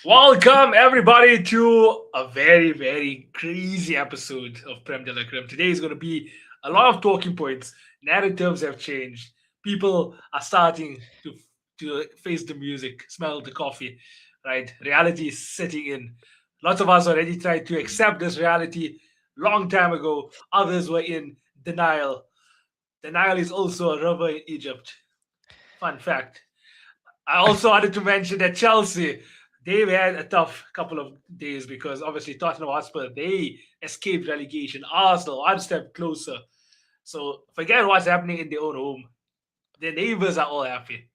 Welcome everybody to a very, very crazy episode of Prem de la Creme. Today is going to be a lot of talking points. Narratives have changed. People are starting to face the music, smell the coffee, right? Reality is setting in. Lots of us already tried to accept this reality long time ago. Others were in denial. Denial is also a river in Egypt. Fun fact. I also wanted to mention that Chelsea, they've had a tough couple of days because obviously Tottenham Hotspur, they escaped relegation. Arsenal, one step closer. So forget what's happening in their own home. Their neighbors are all happy.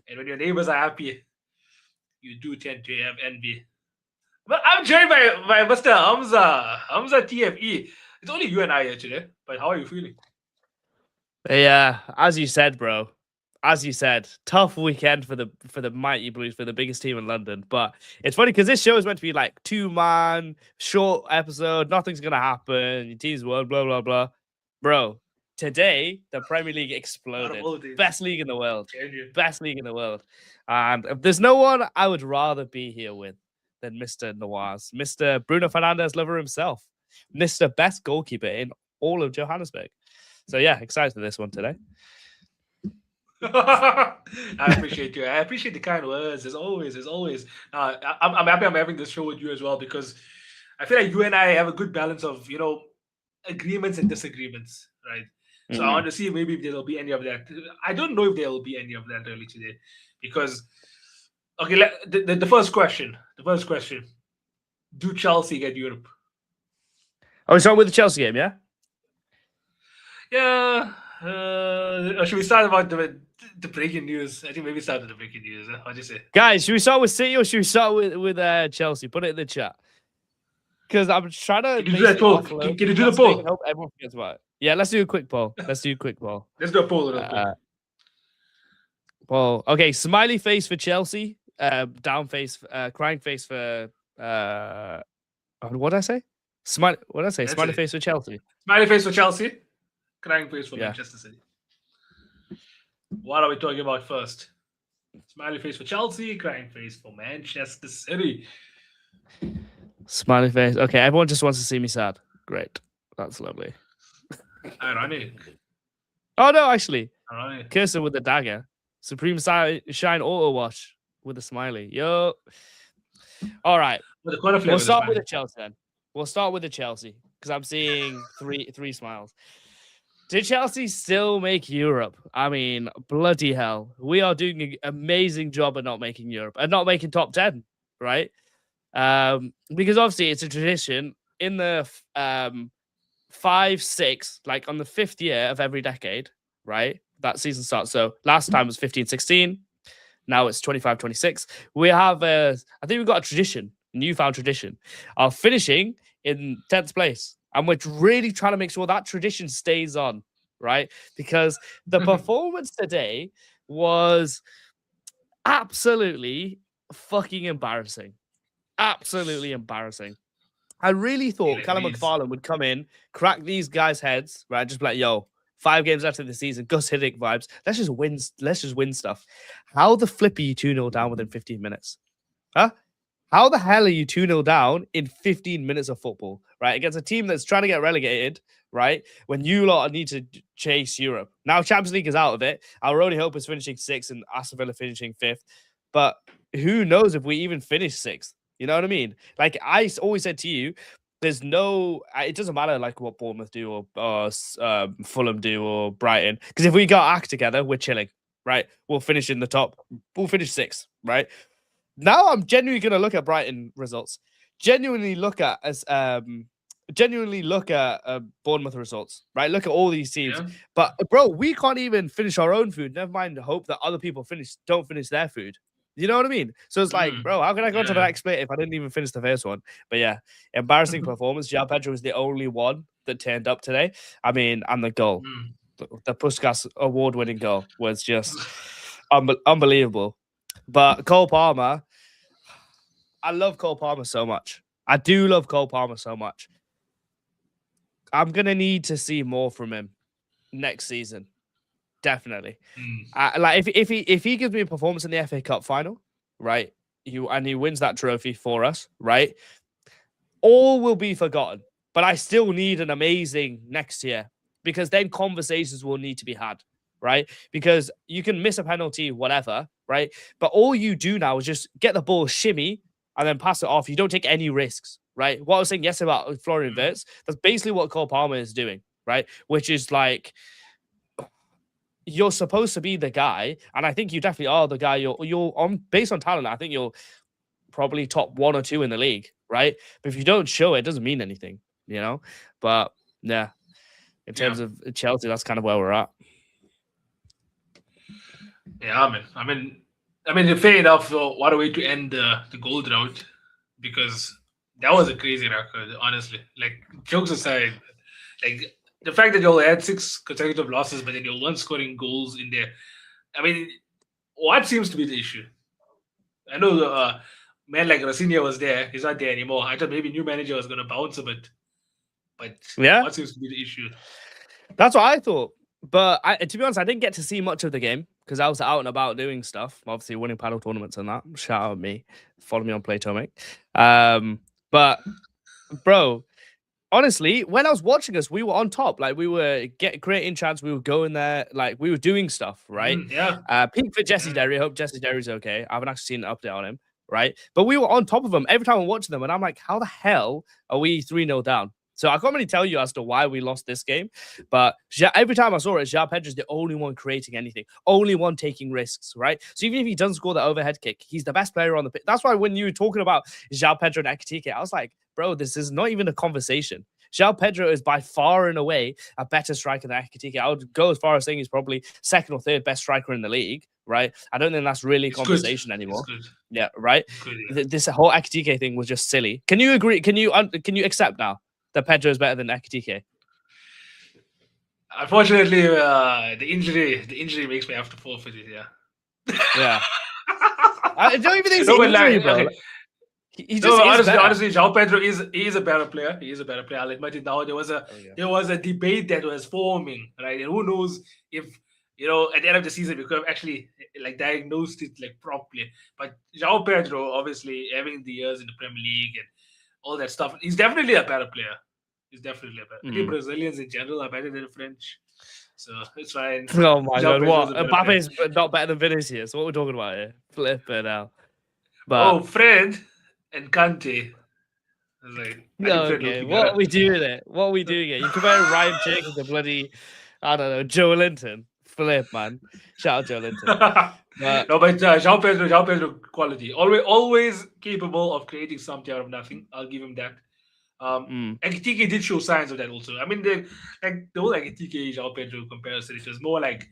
And when your neighbors are happy, you do tend to have envy. But I'm joined by Mr. Hamza TFE. It's only you and I here today, but how are you feeling? Yeah, as you said, bro. As you said, tough weekend for the mighty Blues, for the biggest team in London. But it's funny because this show is meant to be like 2-man, short episode. Nothing's gonna happen. Your team's won, blah blah blah. Bro, today the Premier League exploded. Best league in the world. Best league in the world. And if there's no one I would rather be here with than Mr. Nawaz, Mr. Bruno Fernandes lover himself, Mr. Best goalkeeper in all of Johannesburg. So yeah, excited for this one today. I appreciate you. I appreciate the kind words. As always, as always. I'm happy I'm having this show with you as well because I feel like you and I have a good balance of agreements and disagreements, right? So I want to see maybe if there'll be any of that. I don't know if there will be any of that early today because okay, the first question. The first question: do Chelsea get Europe? Are we starting with the Chelsea game? Yeah. Yeah. Or should we start about the breaking news? I think maybe start with the breaking news. What do you say? Guys, should we start with City or should we start with Chelsea? Put it in the chat. Because I'm trying to. Can you do that poll? Can you do the poll? I hope everyone forgets about it. Yeah, let's do a quick poll. Let's do a quick poll. Let's do a poll real quick. Poll. Okay, smiley face for Chelsea. Down face, crying face for. What did I say? What did I say? Smiley face for Chelsea. Smiley face for Chelsea. Crying face for Manchester City. What are we talking about first? Smiley face for Chelsea, crying face for Manchester City. Smiley face. Okay, everyone just wants to see me sad. Great. That's lovely. Ironic. Oh, no, actually. Ironic. Cursor with the dagger. Supreme Shine Auto Wash with a smiley. Yo. All right. We'll start with the Chelsea then. We'll start with the Chelsea because I'm seeing three smiles. Did Chelsea still make Europe? I mean, bloody hell. We are doing an amazing job at not making Europe and not making top 10, right? Because obviously it's a tradition in the 5-6, like on the 5th year of every decade, right? That season starts. So last time was 15-16. Now it's 25-26. We have I think we've got a tradition, a newfound tradition of finishing in 10th place. And we're really trying to make sure that tradition stays on, right? Because the performance today was absolutely fucking embarrassing. Absolutely embarrassing. I really thought Callum McFarlane would come in, crack these guys' heads, right? Just be like, yo, 5 games after the season, Gus Hiddink vibes. Let's just win stuff. How the flip are you 2-0 down within 15 minutes? Huh? How the hell are you 2-0 down in 15 minutes of football, right? Against a team that's trying to get relegated, right? When you lot need to chase Europe. Now Champions League is out of it. Our only hope is finishing 6th and Aston Villa finishing 5th. But who knows if we even finish 6th? You know what I mean? Like I always said to you, there's no, it doesn't matter like what Bournemouth do or Fulham do or Brighton. Because if we got our act together, we're chilling, right? We'll finish in the top. We'll finish 6th, right? Now I'm genuinely going to look at Brighton results. Genuinely look at Bournemouth results, right? Look at all these teams. Yeah. But bro, we can't even finish our own food. Never mind the hope that other people don't finish their food. You know what I mean? So it's like, bro, how can I go to the next plate if I didn't even finish the first one? But yeah, embarrassing performance. João Pedro was the only one that turned up today. I mean, and the goal, the Puskas award-winning goal was just unbelievable. But Cole Palmer, I love Cole Palmer so much. I do love Cole Palmer so much. I'm going to need to see more from him next season. Definitely. Mm. Like if he gives me a performance in the FA Cup final, right? He wins that trophy for us, right? All will be forgotten. But I still need an amazing next year because then conversations will need to be had, right? Because you can miss a penalty, whatever, right? But all you do now is just get the ball shimmy and then pass it off. You don't take any risks, right? What I was saying yesterday about Florian Mm. Wirtz, that's basically what Cole Palmer is doing, right? Which is like you're supposed to be the guy, and I think you definitely are the guy. You're on based on talent. I think you're probably top 1 or 2 in the league, right? But if you don't show it, it doesn't mean anything, you know. But yeah, in Yeah. terms of Chelsea, that's kind of where we're at. Yeah, man. Fair enough. What a way to end the gold drought, because that was a crazy record, honestly. Like, jokes aside, like the fact that you all had 6 consecutive losses, but then you weren't scoring goals in there. I mean, what seems to be the issue? I know the man like Rafinha was there. He's not there anymore. I thought maybe new manager was going to bounce a bit, but Yeah, what seems to be the issue? that's what I thought. But to be honest, I didn't get to see much of the game because I was out and about doing stuff, obviously winning paddle tournaments and that. Shout out me. Follow me on Playtomic. But bro, honestly, when I was watching us, we were on top. Like we were creating chance. We were going there. Like we were doing stuff, right? Yeah. Peak for Jesse Mm. Derry. Hope Jesse Derry's okay. I haven't actually seen an update on him, right? But we were on top of him every time I'm watching them, and I'm like, how the hell are we 3-0 down? So I can't really tell you as to why we lost this game, but every time I saw it, João Pedro's the only one creating anything, only one taking risks, right? So even if he doesn't score the overhead kick, he's the best player on the pitch. That's why when you were talking about João Pedro and Ekitike, I was like, bro, this is not even a conversation. João Pedro is by far and away a better striker than Ekitike. I would go as far as saying he's probably second or third best striker in the league, right? I don't think that's really a conversation anymore. Yeah, right? Good, yeah. This whole Ekitike thing was just silly. Can you agree? Can you accept now that Pedro is better than Ekitike? Unfortunately, the injury makes me have to forfeit it. Yeah. Yeah. I don't even think it's No, injury, like, bro. okay. Like, he just is better. Honestly, João Pedro is a better player. He is a better player. I'll admit it now. There was a debate that was forming, right? And who knows if at the end of the season we could have actually like diagnosed it like properly. But João Pedro, obviously having the years in the Premier League and all that stuff, he's definitely a better player. He's definitely a better. I think Brazilians in general are better than the French, so it's fine. Oh my João god, what? Pedro's a better player. Mbappe's not better than Vinicius. What are we talking about here? Flip it out. But Fred and Kante. I was like, okay, what are we doing it? What are we doing it? You compare Ryan Jacobs to bloody, I don't know, Joe Linton. Flip, man. Shout out Joe Linton. No, but João Pedro quality. Always capable of creating something out of nothing. I'll give him that. Ekitike did show signs of that also. I mean, the whole Ekitike João Pedro comparison, it was more like,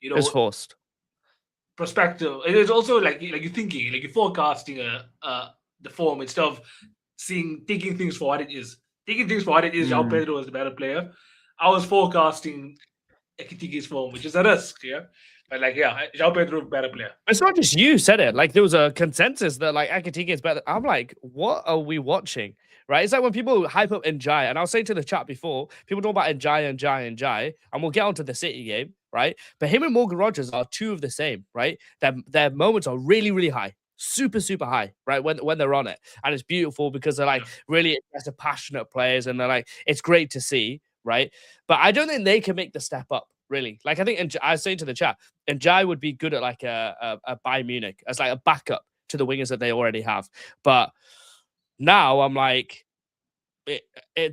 it's forced. Perspective. It is also like you're thinking, like you're forecasting the form instead of taking things for what it is. Taking things for what it is, João Pedro was the better player. I was forecasting Ekitike's form, which is a risk, yeah. But João Pedro better player. It's not just you said it. Like there was a consensus that like Ekitike is better. I'm like, what are we watching? Right? It's like when people hype up Njai, and I was saying to the chat before, people talk about Njai, and we'll get onto the City game, right? But him and Morgan Rogers are two of the same, right? Their moments are really, really high. Super, super high, right? When they're on it. And it's beautiful because they're like really aggressive, passionate players, and they're like, it's great to see, right? But I don't think they can make the step up, really. Like I think I was saying to the chat, Njai would be good at like a Bayern Munich as like a backup to the wingers that they already have. But now I'm like,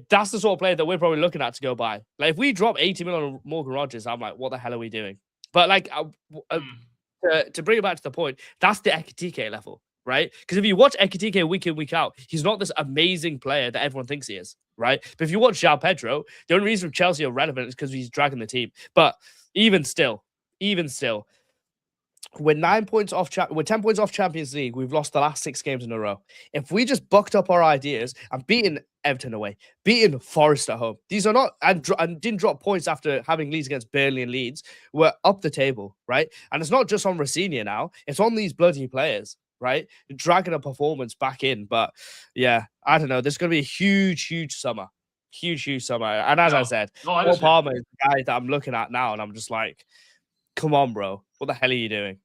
that's the sort of player that we're probably looking at to go buy. Like if we drop 80 million on Morgan Rogers, I'm like, what the hell are we doing? But like to bring it back to the point, that's the Ekitike level, right? Because if you watch Ekitike week in, week out, he's not this amazing player that everyone thinks he is, right? But if you watch João Pedro, the only reason Chelsea are relevant is because he's dragging the team. But even still, we're 10 points off Champions League. We've lost the last 6 games in a row. If we just bucked up our ideas and beaten Everton away, beaten Forest at home, these are not and didn't drop points after having leads against Burnley and Leeds. We're up the table, right? And it's not just on Rafinha now; it's on these bloody players, right? Dragging a performance back in. But yeah, I don't know. There's going to be a huge summer, huge summer. And as I said, Paul Palmer is the guy that I'm looking at now, and I'm just like, come on, bro. What the hell are you doing?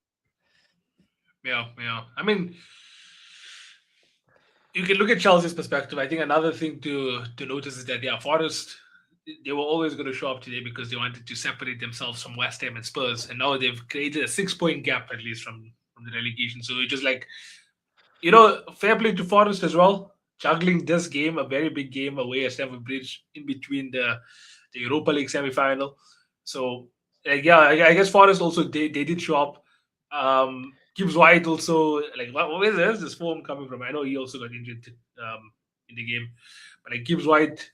Yeah. I mean, you can look at Chelsea's perspective. I think another thing to notice is that Forest, they were always going to show up today because they wanted to separate themselves from West Ham and Spurs, and now they've created a 6 point gap at least from the relegation. So it just like, fair play to Forest as well, juggling this game, a very big game away at Stamford Bridge, in between the Europa League semi-final. So I guess Forest also they did show up. Gibbs White also, like, where's this form coming from? I know he also got injured in the game, but like Gibbs White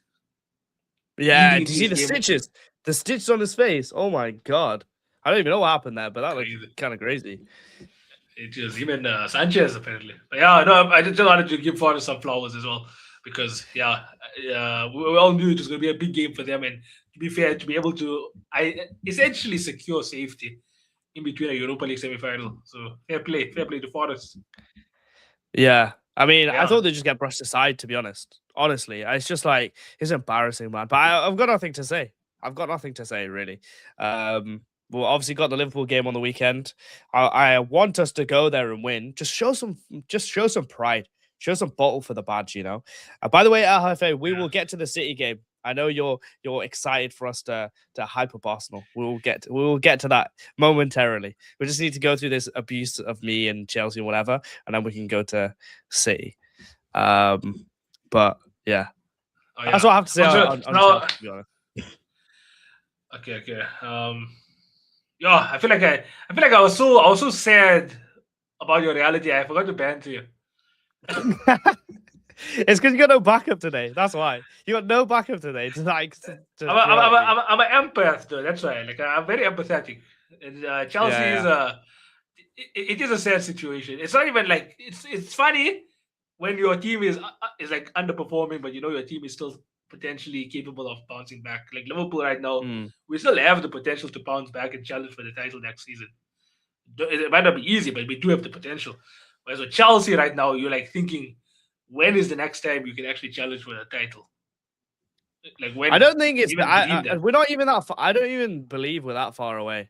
Yeah, leading do you in see this the game, stitches? The stitches on his face. Oh my god. I don't even know what happened there, but that crazy. looked kind of crazy. It was even Sanchez apparently. But yeah, no, I just wanted to give Forest some flowers as well because we all knew it was going to be a big game for them, and to be fair, to be able to essentially secure safety in between a Europa League semi-final. So fair play to Forest. Yeah. I mean, I Yeah, thought they just get brushed aside, to be honest. Honestly, it's just like, it's embarrassing, man. But I've got nothing to say. I've got nothing to say, really. Well, obviously got the Liverpool game on the weekend. I want us to go there and win. Just show some pride. Show some bottle for the badge, you know. By the way, Alhafe, we yeah. will get to the City game. I know you're excited for us to hype up Arsenal. We will get to that momentarily. We just need to go through this abuse of me and Chelsea and whatever, and then we can go to City. But yeah, Oh that's yeah. what I have to say on Now, Chelsea, to be honest. okay. Yeah, I feel like I was so sad about your reality. I forgot to banter you. It's because you got no backup today. That's why you got no backup today. To like, to I'm a, throw I'm, a, at me. I'm, a, I'm an empath, though. That's why. Like, I'm very empathetic. And Chelsea Yeah, is yeah. it is a sad situation. It's not even like it's funny when your team is like underperforming, but your team is still potentially capable of bouncing back. Like Liverpool right now, Mm. we still have the potential to bounce back and challenge for the title next season. It might not be easy, but we do have the potential. Whereas with Chelsea right now, you're like thinking, when is the next time you can actually challenge for the title? Like I when? don't think it's. Even believe that? We're not even that. I don't even believe we're that far away.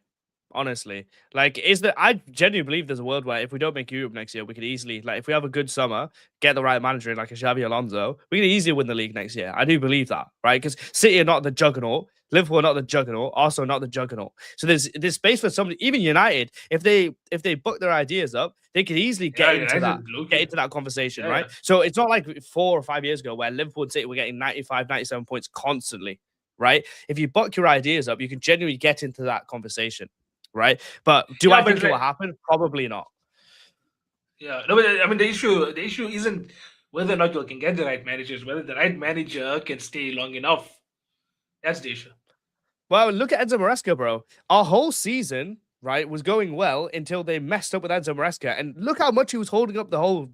Honestly, like, I genuinely believe there's a world where if we don't make Europe next year, we could easily, like, if we have a good summer, get the right manager in, like a Xavi Alonso, we can easily win the league next year. I do believe that, right? Because City are not the juggernaut, Liverpool are not the juggernaut, Arsenal are not the juggernaut. So there's space for somebody. Even United, if they book their ideas up, they could easily Yeah, get into that conversation, Yeah, right? So it's not like 4 or 5 years ago where Liverpool and City were getting 95, 97 points constantly, right? If you book your ideas up, you can genuinely get into that conversation. Right, but do I think it will happen? Probably not. Yeah, no, but I mean the issue isn't whether or not you can get the right managers, whether the right manager can stay long enough. That's the issue. Well, look at Enzo Maresca, bro. Our whole season, right, was going well until they messed up with Enzo Maresca, and look how much he was holding up the whole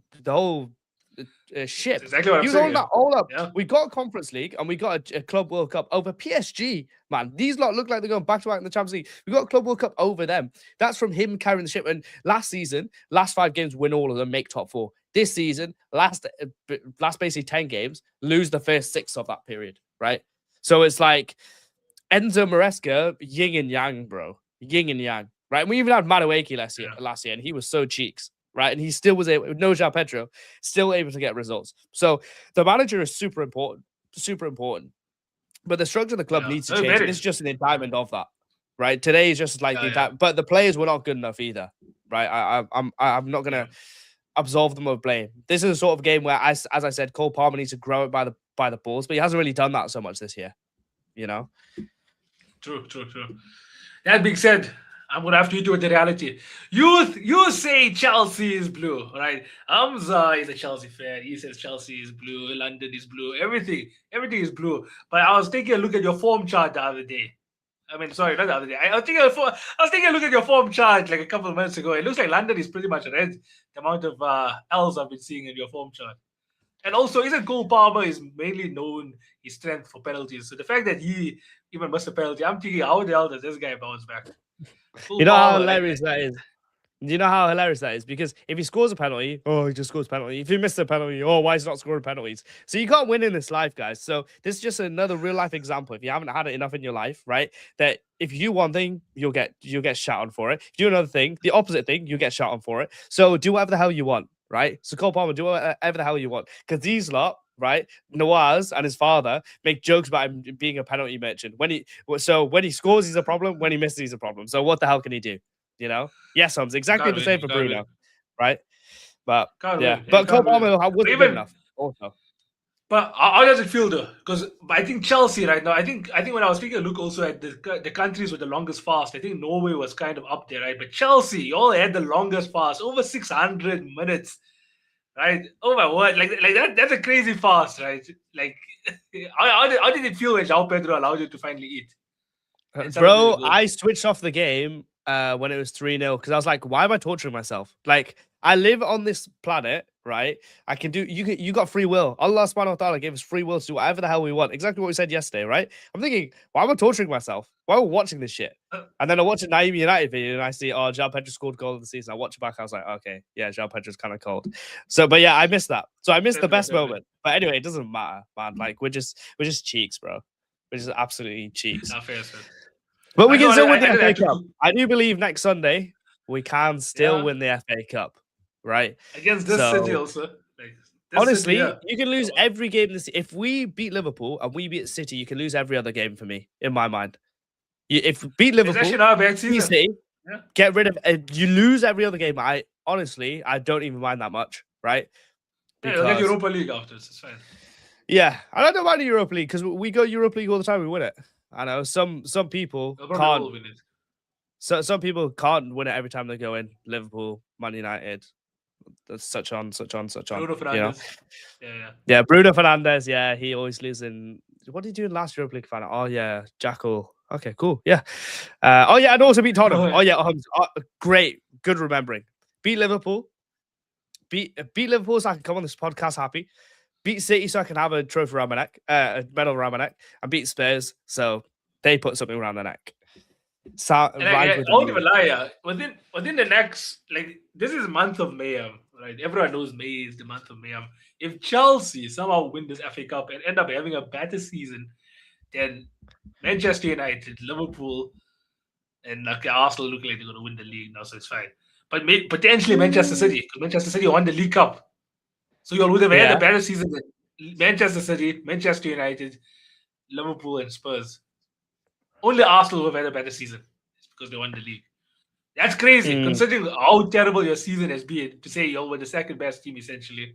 ship. That's exactly what He I'm was holding saying. that all up. Yeah. We got a Conference League and we got a Club World Cup over PSG. Man, these lot look like they're going back to back in the Champions League. We got a Club World Cup over them. That's from him carrying the ship. And last season, last 5 games, win all of them, make top 4. This season, last basically 10 games, lose the first 6 of that period, right? So it's like Enzo Maresca, yin and yang, bro. Yin and yang, right? And we even had Madueke last year, and he was so cheeks, right? And he still was able, no João Pedro, still able to get results. So the manager is super important. But the structure of the club needs to change. This is just an indictment of that, right? Today is just like the indictment, but the players were not good enough either, right? I'm not gonna absolve them of blame. This is a sort of game where, as I said, Cole Palmer needs to grow it by the balls, but he hasn't really done that so much this year, you know. True. That being said, I'm gonna have to hit you with the reality. You say Chelsea is blue, right? Hamza is a Chelsea fan. He says Chelsea is blue, London is blue, everything is blue. But I was taking a look at your form chart the other day. I mean, sorry, not the other day. I was taking a look at your form chart like a couple of minutes ago. It looks like London is pretty much red. The amount of L's I've been seeing in your form chart. And also, isn't Cole Palmer is mainly known his strength for penalties? So the fact that he even missed a penalty, I'm thinking, how the hell does this guy bounce back? You know how hilarious that is. Do you know how hilarious that is? Because if he scores a penalty, oh, he just scores a penalty. If he misses a penalty, oh, why is he not scoring penalties? So you can't win in this life, guys. So this is just another real life example. If you haven't had it enough in your life, right? That if you do one thing, you'll get shot on for it. If you do another thing, the opposite thing, you get shot on for it. So do whatever the hell you want, right? So Cole Palmer, do whatever the hell you want. Because these lot, right? Nawaz and his father make jokes about him being a penalty merchant. When he scores, he's a problem. When he misses, he's a problem. So what the hell can he do? You know? Yes, Holmes. Exactly the same for Bruno, right? But yeah, but Cole Palmer wasn't good enough. Also, but how does it feel though? Because I think Chelsea right now. I think when I was speaking to Luke also at the countries with the longest fast. I think Norway was kind of up there, right? But Chelsea all had the longest fast, over 600 minutes, right? Oh my word, like that. That's a crazy fast, right? Like, how did it feel when João Pedro allowed you to finally eat? Bro, I switched off the game when it was 3-0 because I was like, why am I torturing myself? Like, I live on this planet, right? I can do you got free will. Allah subhanahu wa ta'ala gave us free will to do whatever the hell we want. Exactly what we said yesterday, right? I'm thinking, why am I torturing myself? Why am I watching this shit? And then I watch a Naeem United video and I see, oh, João Pedro scored goal of the season. I watch it back, I was like, okay, yeah, João Pedro's kind of cold. So, but yeah, I missed that. So I missed the best moment. But anyway, it doesn't matter, man. Like we're just cheeks, bro. We're just absolutely cheeks. But we can still win the FA Cup. I do believe next Sunday we can still win the FA Cup, right? Against this City also. Like, honestly, you can lose every game. If we beat Liverpool and we beat City, you can lose every other game for me, in my mind. If beat Liverpool, beat City, get rid of. You lose every other game. I don't even mind that much, right? Because, you'll get Europa League after. It's fine. Yeah, I don't mind the Europa League because we go Europa League all the time. We win it. I know some people can't win it. So some people can't win it every time they go in. Liverpool, Man United, such on. Bruno Fernandes. Yeah, Bruno Fernandes. Yeah, he always loses in. What did he do in last Europa League final? Oh yeah, Jackal. Okay, cool. Yeah. Oh yeah, and also beat Tottenham. Oh yeah, great, good remembering. Beat Liverpool. Beat Liverpool so I can come on this podcast happy. Beat City so I can have a trophy around my neck, a medal around my neck, and beat Spurs so they put something around their neck. So, I won't even lie, within the next, like, this is a month of mayhem, right? Everyone knows May is the month of mayhem. If Chelsea somehow win this FA Cup and end up having a better season than Manchester United, Liverpool, and like Arsenal look like they're going to win the league now, so it's fine. But potentially Manchester City, because Manchester City won the League Cup. So you would have had a better season than Manchester City, Manchester United, Liverpool, and Spurs. Only Arsenal would have had a better season. It's because they won the league. That's crazy, considering how terrible your season has been, to say you were the second best team, essentially,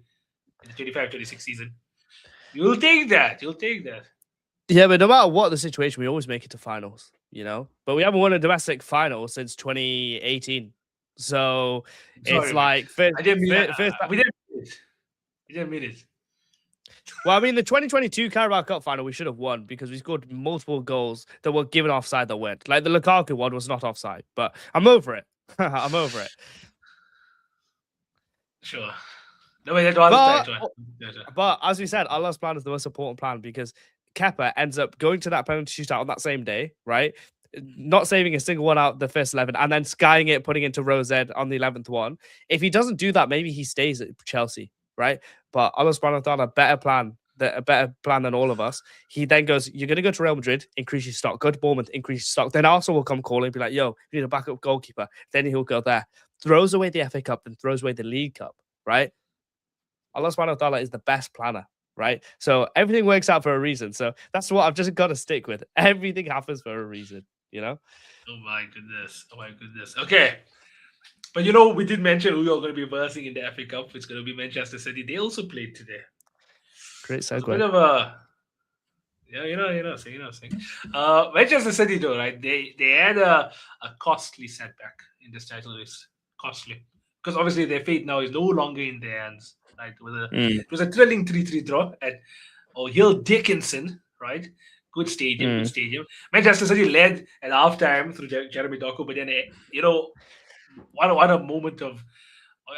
in the 25-26 season. You'll take that. Yeah, but no matter what the situation, we always make it to finals, you know? But we haven't won a domestic final since 2018. So it's like... We didn't mean it. Well, I mean, the 2022 Carabao Cup final, we should have won because we scored multiple goals that were given offside that weren't. Like the Lukaku one was not offside, but I'm over it. I'm over it. Sure. No, that was but as we said, Allah's plan is the most important plan because Kepa ends up going to that penalty shootout on that same day, right? Not saving a single one out the first 11 and then skying it, putting it into row Z on the 11th one. If he doesn't do that, maybe he stays at Chelsea, right? But Allah subhanahu wa ta'ala, a better plan than all of us. He then goes, you're going to go to Real Madrid, increase your stock. Go to Bournemouth, increase your stock. Then Arsenal will come calling and be like, yo, you need a backup goalkeeper. Then he'll go there. Throws away the FA Cup and throws away the League Cup, right? Allah subhanahu wa ta'ala is the best planner, right? So everything works out for a reason. So that's what I've just got to stick with. Everything happens for a reason, you know? Oh my goodness. Okay. But we did mention who you're going to be versing in the FA Cup. It's going to be Manchester City. They also played today. Great segue. It's a bit of a... Manchester City, though, right? They had a costly setback in this title race. Costly. Because obviously their fate now is no longer in their hands. Right? It was a thrilling 3-3 draw at Hill Dickinson, right? Good stadium. Manchester City led at halftime through Jeremy Doku, but then, what a moment of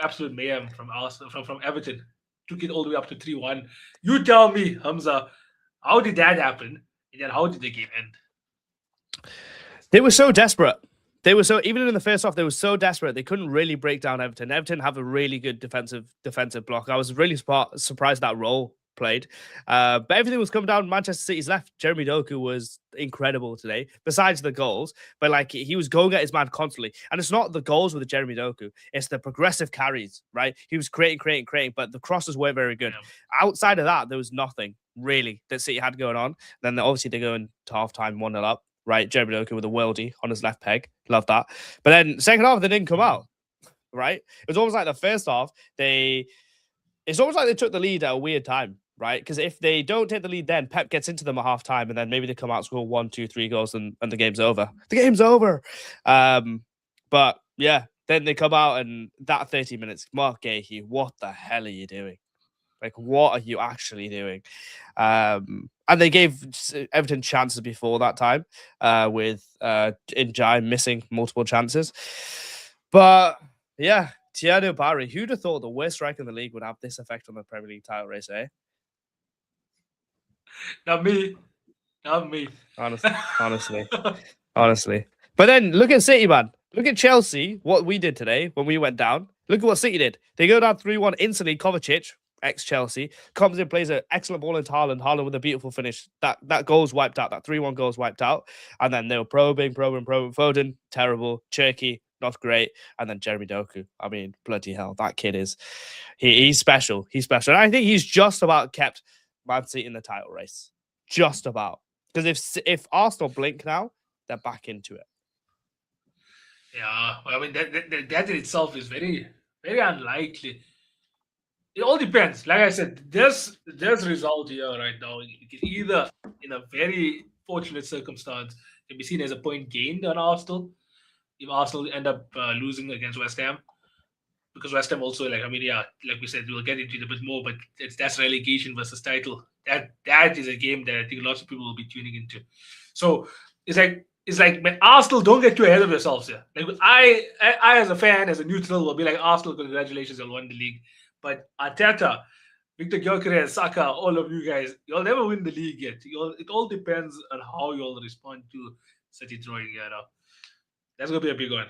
absolute mayhem from Arsenal, from Everton. Took it all the way up to 3-1. You tell me, Hamza, how did that happen? And then how did the game end? They were so desperate. They were so even in the first half, they were so desperate they couldn't really break down Everton. Everton have a really good defensive block. I was really surprised that role played, but everything was coming down Manchester City's left. Jeremy Doku was incredible today. Besides the goals, but like he was going at his man constantly, and it's not the goals with Jeremy Doku; it's the progressive carries. Right, he was creating, but the crosses weren't very good. Yeah. Outside of that, there was nothing really that City had going on. Then obviously they go into half time 1-0 up. Right, Jeremy Doku with a worldie on his left peg. Love that. But then second half, they didn't come out. Right? It was almost like the first half, it's almost like they took the lead at a weird time, right? Because if they don't take the lead then, Pep gets into them at half time, and then maybe they come out, score 1, 2, 3 goals, and the game's over. The game's over. But yeah, then they come out, and that 30 minutes, Mark Gahey, what the hell are you doing? Like, what are you actually doing? And they gave Everton chances before that time with Njai missing multiple chances. But yeah, Thierry Barry, who'd have thought the worst striker in the league would have this effect on the Premier League title race, eh? Not me. Not me. Honestly. But then look at City, man. Look at Chelsea, what we did today when we went down. Look at what City did. They go down 3-1 instantly. Kovacic, ex-Chelsea, comes in, plays an excellent ball into Haaland. Haaland with a beautiful finish. That goal's wiped out. That 3-1 goal's wiped out. And then they were probing. Foden, terrible. Cherky, not great. And then Jeremy Doku. I mean, bloody hell. That kid is... He's special. He's special. And I think he's just about kept Man City in the title race. Just about. Because if Arsenal blink now, they're back into it. Yeah, I mean, that in itself is very, very unlikely. It all depends. Like I said, there's result here right now. It can either, in a very fortunate circumstance, can be seen as a point gained on Arsenal if Arsenal end up losing against West Ham. Because West Ham also, like we said, we'll get into it a bit more, but that's relegation versus title. That is a game that I think lots of people will be tuning into. So it's like when Arsenal, don't get too ahead of yourselves here. Like I as a fan, as a neutral, will be like, Arsenal, congratulations, you'll win the league. But Arteta, Victor Gyökeres, Saka, all of you guys, you'll never win the league yet. It all depends on how you'll respond to City drawing here now. That's gonna be a big one.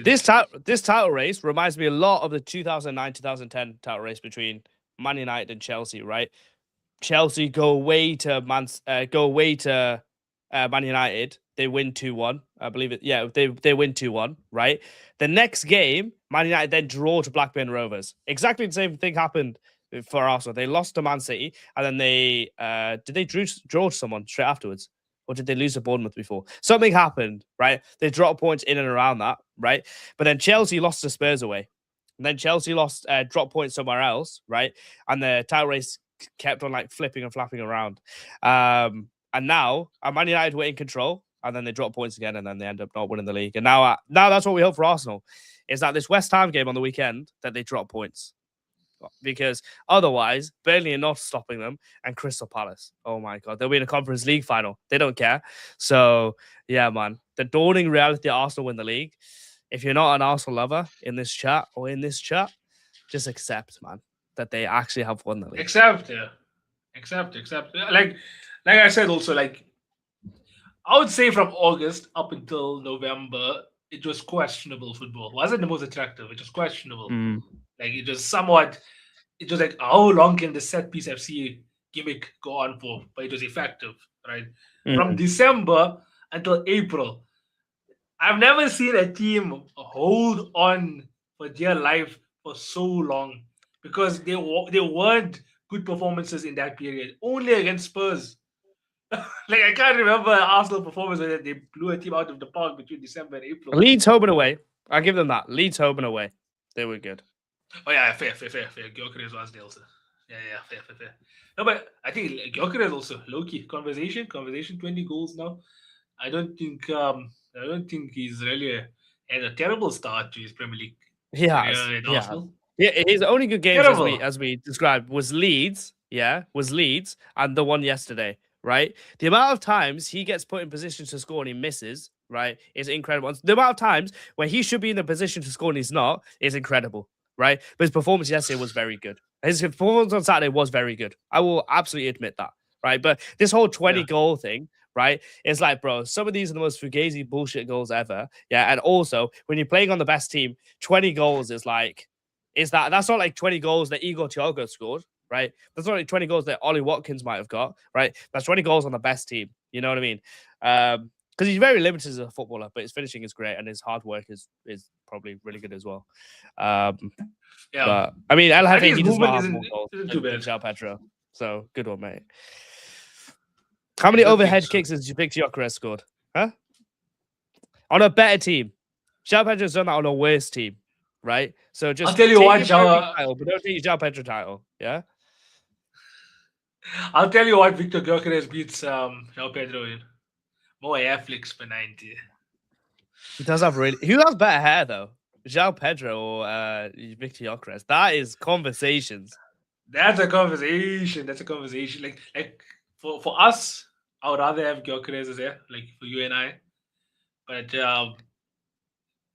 This title race reminds me a lot of the 2009-2010 title race between Man United and Chelsea, right? Chelsea go away to Man United. They win 2-1. I believe it. Yeah, they win 2-1, right? The next game, Man United then draw to Blackburn Rovers. Exactly the same thing happened for Arsenal. They lost to Man City, and then they draw to someone straight afterwards? Or did they lose to Bournemouth before? Something happened, right? They dropped points in and around that, right? But then Chelsea lost to Spurs away. And then Chelsea dropped points somewhere else, right? And the title race kept on like flipping and flapping around. And now Man United were in control, and then they dropped points again, and then they end up not winning the league. And now that's what we hope for Arsenal, is that this West Ham game on the weekend, that they drop points. Because otherwise, Burnley are not stopping them, and Crystal Palace, oh my God, they'll be in a Conference League final. They don't care. So, yeah, man, the dawning reality of Arsenal win the league. If you're not an Arsenal lover in this chat, just accept, man, that they actually have won the league. Accept. Like I said, also, like, I would say from August up until November, it was questionable football. It wasn't the most attractive. It was questionable. Like, it was somewhat, it was like, how long can the set piece FC gimmick go on for? But it was effective, right? From December until April, I've never seen a team hold on for dear life for so long, because they weren't good performances in that period. Only against Spurs. Like, I can't remember Arsenal performance where they blew a team out of the park between December and April. Leeds home and away. I'll give them that. Leeds home and away. They were good. Oh yeah, fair. Gyökeres was there also. Yeah, fair. No, but I think Gyökeres also low-key conversation 20 goals now. I don't think he's really had a terrible start to his Premier League career in Arsenal. Yeah, his only good games, as we described, was Leeds, and the one yesterday, right? The amount of times he gets put in position to score and he misses, right, is incredible. The amount of times where he should be in the position to score and he's not is incredible, right? But his performance yesterday was very good. His performance on Saturday was very good. I will absolutely admit that, right? But this whole 20-goal thing right? It's like, bro, some of these are the most fugazi bullshit goals ever. Yeah. And also, when you're playing on the best team, 20 goals is like, that's not like 20 goals that Igor Thiago scored, right? That's not like 20 goals that Ollie Watkins might have got, right? That's 20 goals on the best team. You know what I mean? Because he's very limited as a footballer, but his finishing is great and his hard work is probably really good as well. Yeah. But I mean, El I think Jefe, his he does not movement have more goals isn't too than bad. João Pedro. So good one, mate. How many I don't think overhead so. kicks has Victor Gyökeres scored? Huh? On a better team. João Pedro's done that on a worse team, right? So just I'll tell you take what, your Premier League title, but don't take your João Pedro title. Yeah. I'll tell you what, Victor Gyökeres beats João Pedro in more air flicks per 90. He does have really. Who has better hair though? João Pedro or Victor Gyökeres? That is conversations. That's a conversation. Like for us, I would rather have Gyökeres there, like for you and I. But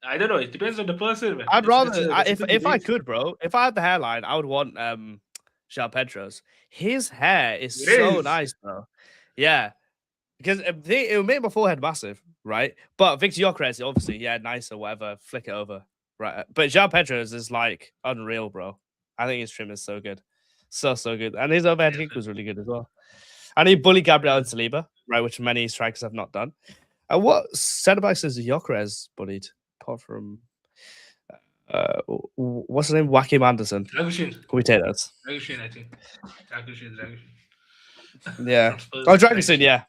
I don't know. It depends on the person, man. I'd rather That's a big if I debate. could, bro. If I had the hairline, I would want João Pedro's. His hair is It so is. nice, bro. Yeah, because it would make my forehead massive, right? But Victor Gyökeres, obviously, yeah, nice or whatever. Flick it over, right? But João Pedro's is like unreal, bro. I think his trim is so good, so good, and his overhead kick was really good as well. And he bullied Gabriel and Saliba, right? Which many strikers have not done. And what centre backs has Gyökeres bullied, apart from what's his name? Joachim Anderson. Dragushin. Can we take that? Dragushin, I think. Dragushin. Yeah. From Spurs, Oh, Dragushin, yeah.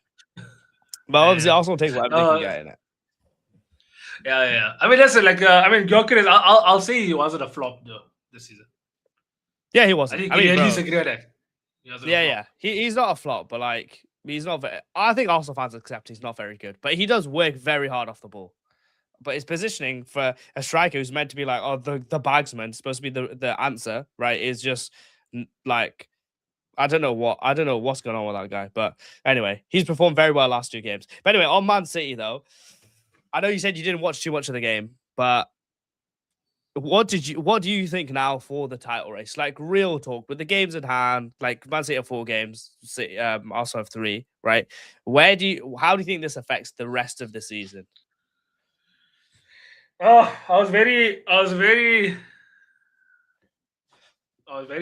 But obviously, Yeah. Arsenal take whatever they can get in it. Yeah. I mean, that's it. Like, I mean, Gyökeres, I'll say he wasn't a flop though this season. Yeah, he I wasn't. think I mean, at bro, least agree on that. He wasn't a flop. yeah. He's not a flop, but like he's not. I think Arsenal fans accept he's not very good, but he does work very hard off the ball. But his positioning for a striker who's meant to be like, oh, the bagsman, supposed to be the answer, right? Is just like I don't know what's going on with that guy. But anyway, he's performed very well last 2 games. But anyway, on Man City though, I know you said you didn't watch too much of the game, but what do you think now for the title race? Like real talk, with the games at hand, like Man City have 4 games, City also have 3, right? How do you think this affects the rest of the season? Oh, I was very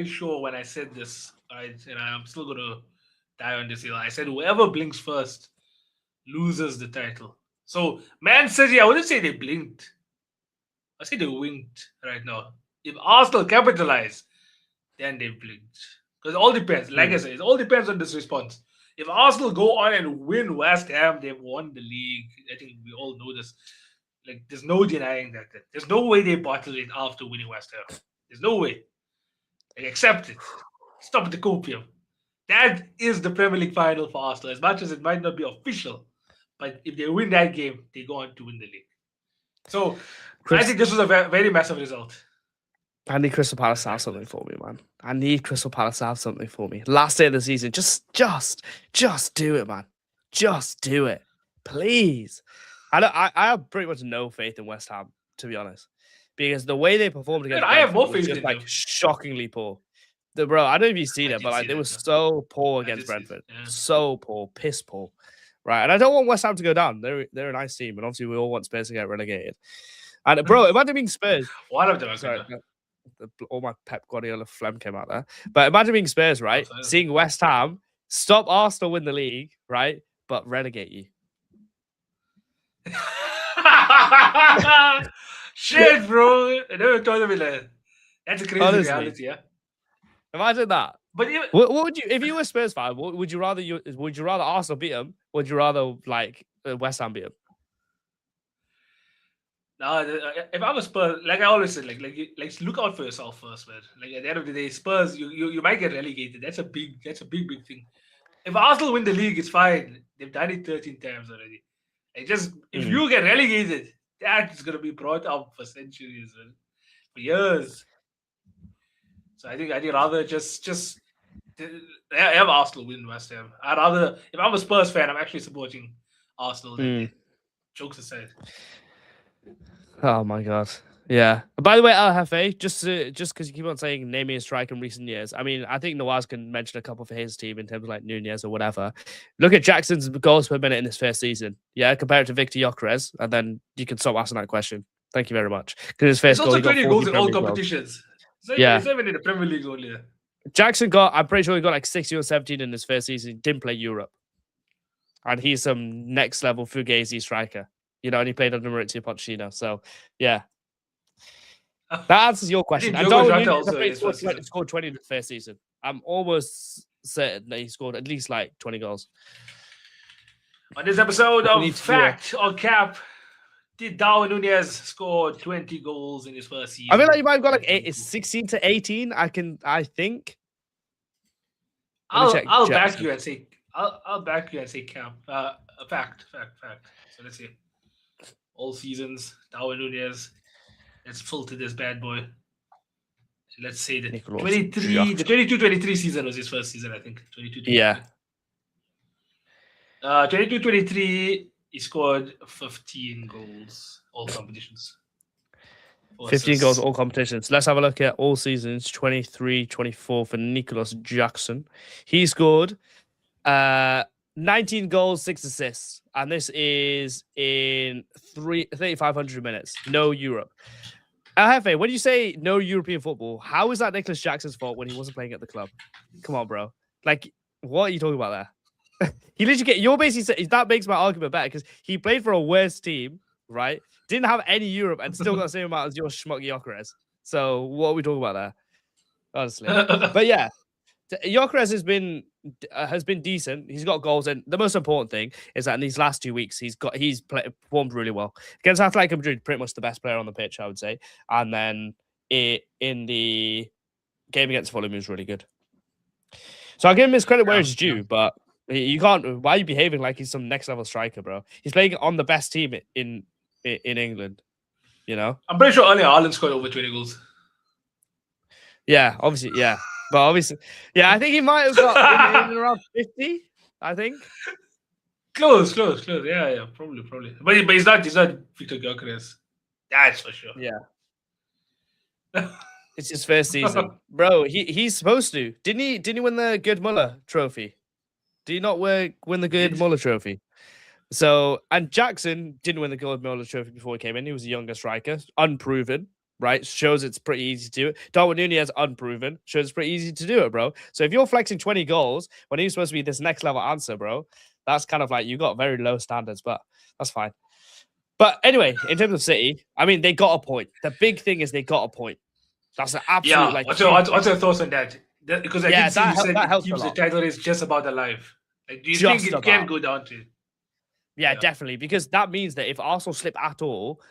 sure when I said this, right? And I'm still gonna die on this hill. I said whoever blinks first loses the title. So Man City, I wouldn't say they blinked. I say they winked right now. If Arsenal capitalize, then they blinked. Because it all depends. Like I said, it all depends on this response. If Arsenal go on and win West Ham, they've won the league. I think we all know this. Like, there's no denying that. There's no way they bottled it after winning West Ham. There's no way. Like, accept it. Stop the copium. That is the Premier League final for Arsenal. As much as it might not be official, but if they win that game, they go on to win the league. So, I think this was a very massive result. I need Crystal Palace to have something for me, man. I need Crystal Palace to have something for me. Last day of the season, just do it, man. Just do it, please. I have pretty much no faith in West Ham, to be honest, because the way they performed against I have more Brentford was faith just in like them. shockingly poor. Bro, I don't know if you've seen it, but like they were so poor against Brentford, so poor, piss poor, right? And I don't want West Ham to go down. They're a nice team, and obviously we all want Spurs to get relegated. And bro, imagine being Spurs. One of them. Sorry, all my Pep Guardiola phlegm came out there. But imagine being Spurs, right? Seeing West Ham stop Arsenal win the league, right? But relegate you. Shit, bro. I never thought of it like that. That's a crazy reality, yeah. Imagine that. But what would you, if you were a Spurs fan, would you rather Arsenal beat them? Would you rather like West Ham beat them? No, if I was Spurs, like I always said, like look out for yourself first, man. Like at the end of the day, Spurs, you might get relegated. That's a big thing. If Arsenal win the league, it's fine. They've done it 13 times already. Like if you get relegated, that is gonna be brought up for centuries, man. For years. So I think I'd rather just have Arsenal win West Ham. I'd rather, if I'm a Spurs fan, I'm actually supporting Arsenal. Jokes aside. Oh my god. Yeah. By the way, LFA, just because you keep on saying name me a striker in recent years. I mean, I think Nawaz can mention a couple for his team in terms of like Nunez or whatever. Look at Jackson's goals per minute in his first season. Yeah, compare it to Victor Gyökeres, and then you can stop asking that question. Thank you very much. Because his It's first goal, also he got 20 40 goals in all Premier League goals. competitions. Yeah. It's not even in the Premier League only. Jackson I'm pretty sure he got like 16 or 17 in his first season. He didn't play Europe. And he's some next level Fugazi striker. You know, and he played under Maurizio Pochettino. So, yeah. That answers your I question. think And Diogo Darwin Jota Núñez, also I in think, his first season. scored 20 in the first season. I'm almost certain that he scored at least like 20 goals. On this episode What we need of to do, Fact or Cap, did Darwin Núñez score 20 goals in his first season? I feel like you might have got like 2022? 16 to 18. I think. I'll back you and say I'll back you and say Cap. Fact. So let's see. All seasons, Darwin Núñez. Let's filter this bad boy. Let's say the 22-23 season was his first season, I think. 22-23. Yeah. 22-23, he scored 15 goals, all competitions. 15 goals, all competitions. Let's have a look at all seasons 23-24 for Nicholas Jackson. He scored 19 goals, 6 assists. And this is in 3,500 minutes. No Europe. Jefe, when you say no European football, how is that Nicholas Jackson's fault when he wasn't playing at the club? Come on, bro. Like, what are you talking about there? He literally you're basically saying that makes my argument better because he played for a worse team, right? Didn't have any Europe and still got the same amount as your schmuck Gyökeres. So what are we talking about there? Honestly. But yeah, Gyökeres has been decent. He's got goals, and the most important thing is that in these last 2 weeks, he's performed really well against Atletico Madrid. Pretty much the best player on the pitch, I would say. And then in the game against Fulham, he was really good. So I'll give him his credit where it's due, but you can't. Why are you behaving like he's some next level striker, bro? He's playing on the best team in England. You know, I'm pretty sure only Haaland scored over 20 goals. Yeah, obviously, yeah. But obviously, yeah, I think he might have got in around 50, I think. Close. Yeah, probably. But he's not Victor Gyökeres. That's for sure. Yeah. It's his first season. Bro, he's supposed to. Didn't he win the Good Muller trophy? Did he not win the Good Muller trophy? So, and Jackson didn't win the Good Muller trophy before he came in. He was a younger striker, unproven. Right, shows it's pretty easy to do it. Darwin Núñez, unproven, shows it's pretty easy to do it, bro. So if you're flexing 20 goals when he's supposed to be this next level answer, bro, that's kind of like you got very low standards, but that's fine. But anyway, in terms of City, I mean, they got a point. The big thing is they got a point. That's an absolute like. What's your thoughts on that? Because I did see you said it keeps the title race just about alive. Like, do you think it can go down to? Yeah, definitely, because that means that if Arsenal slip at all,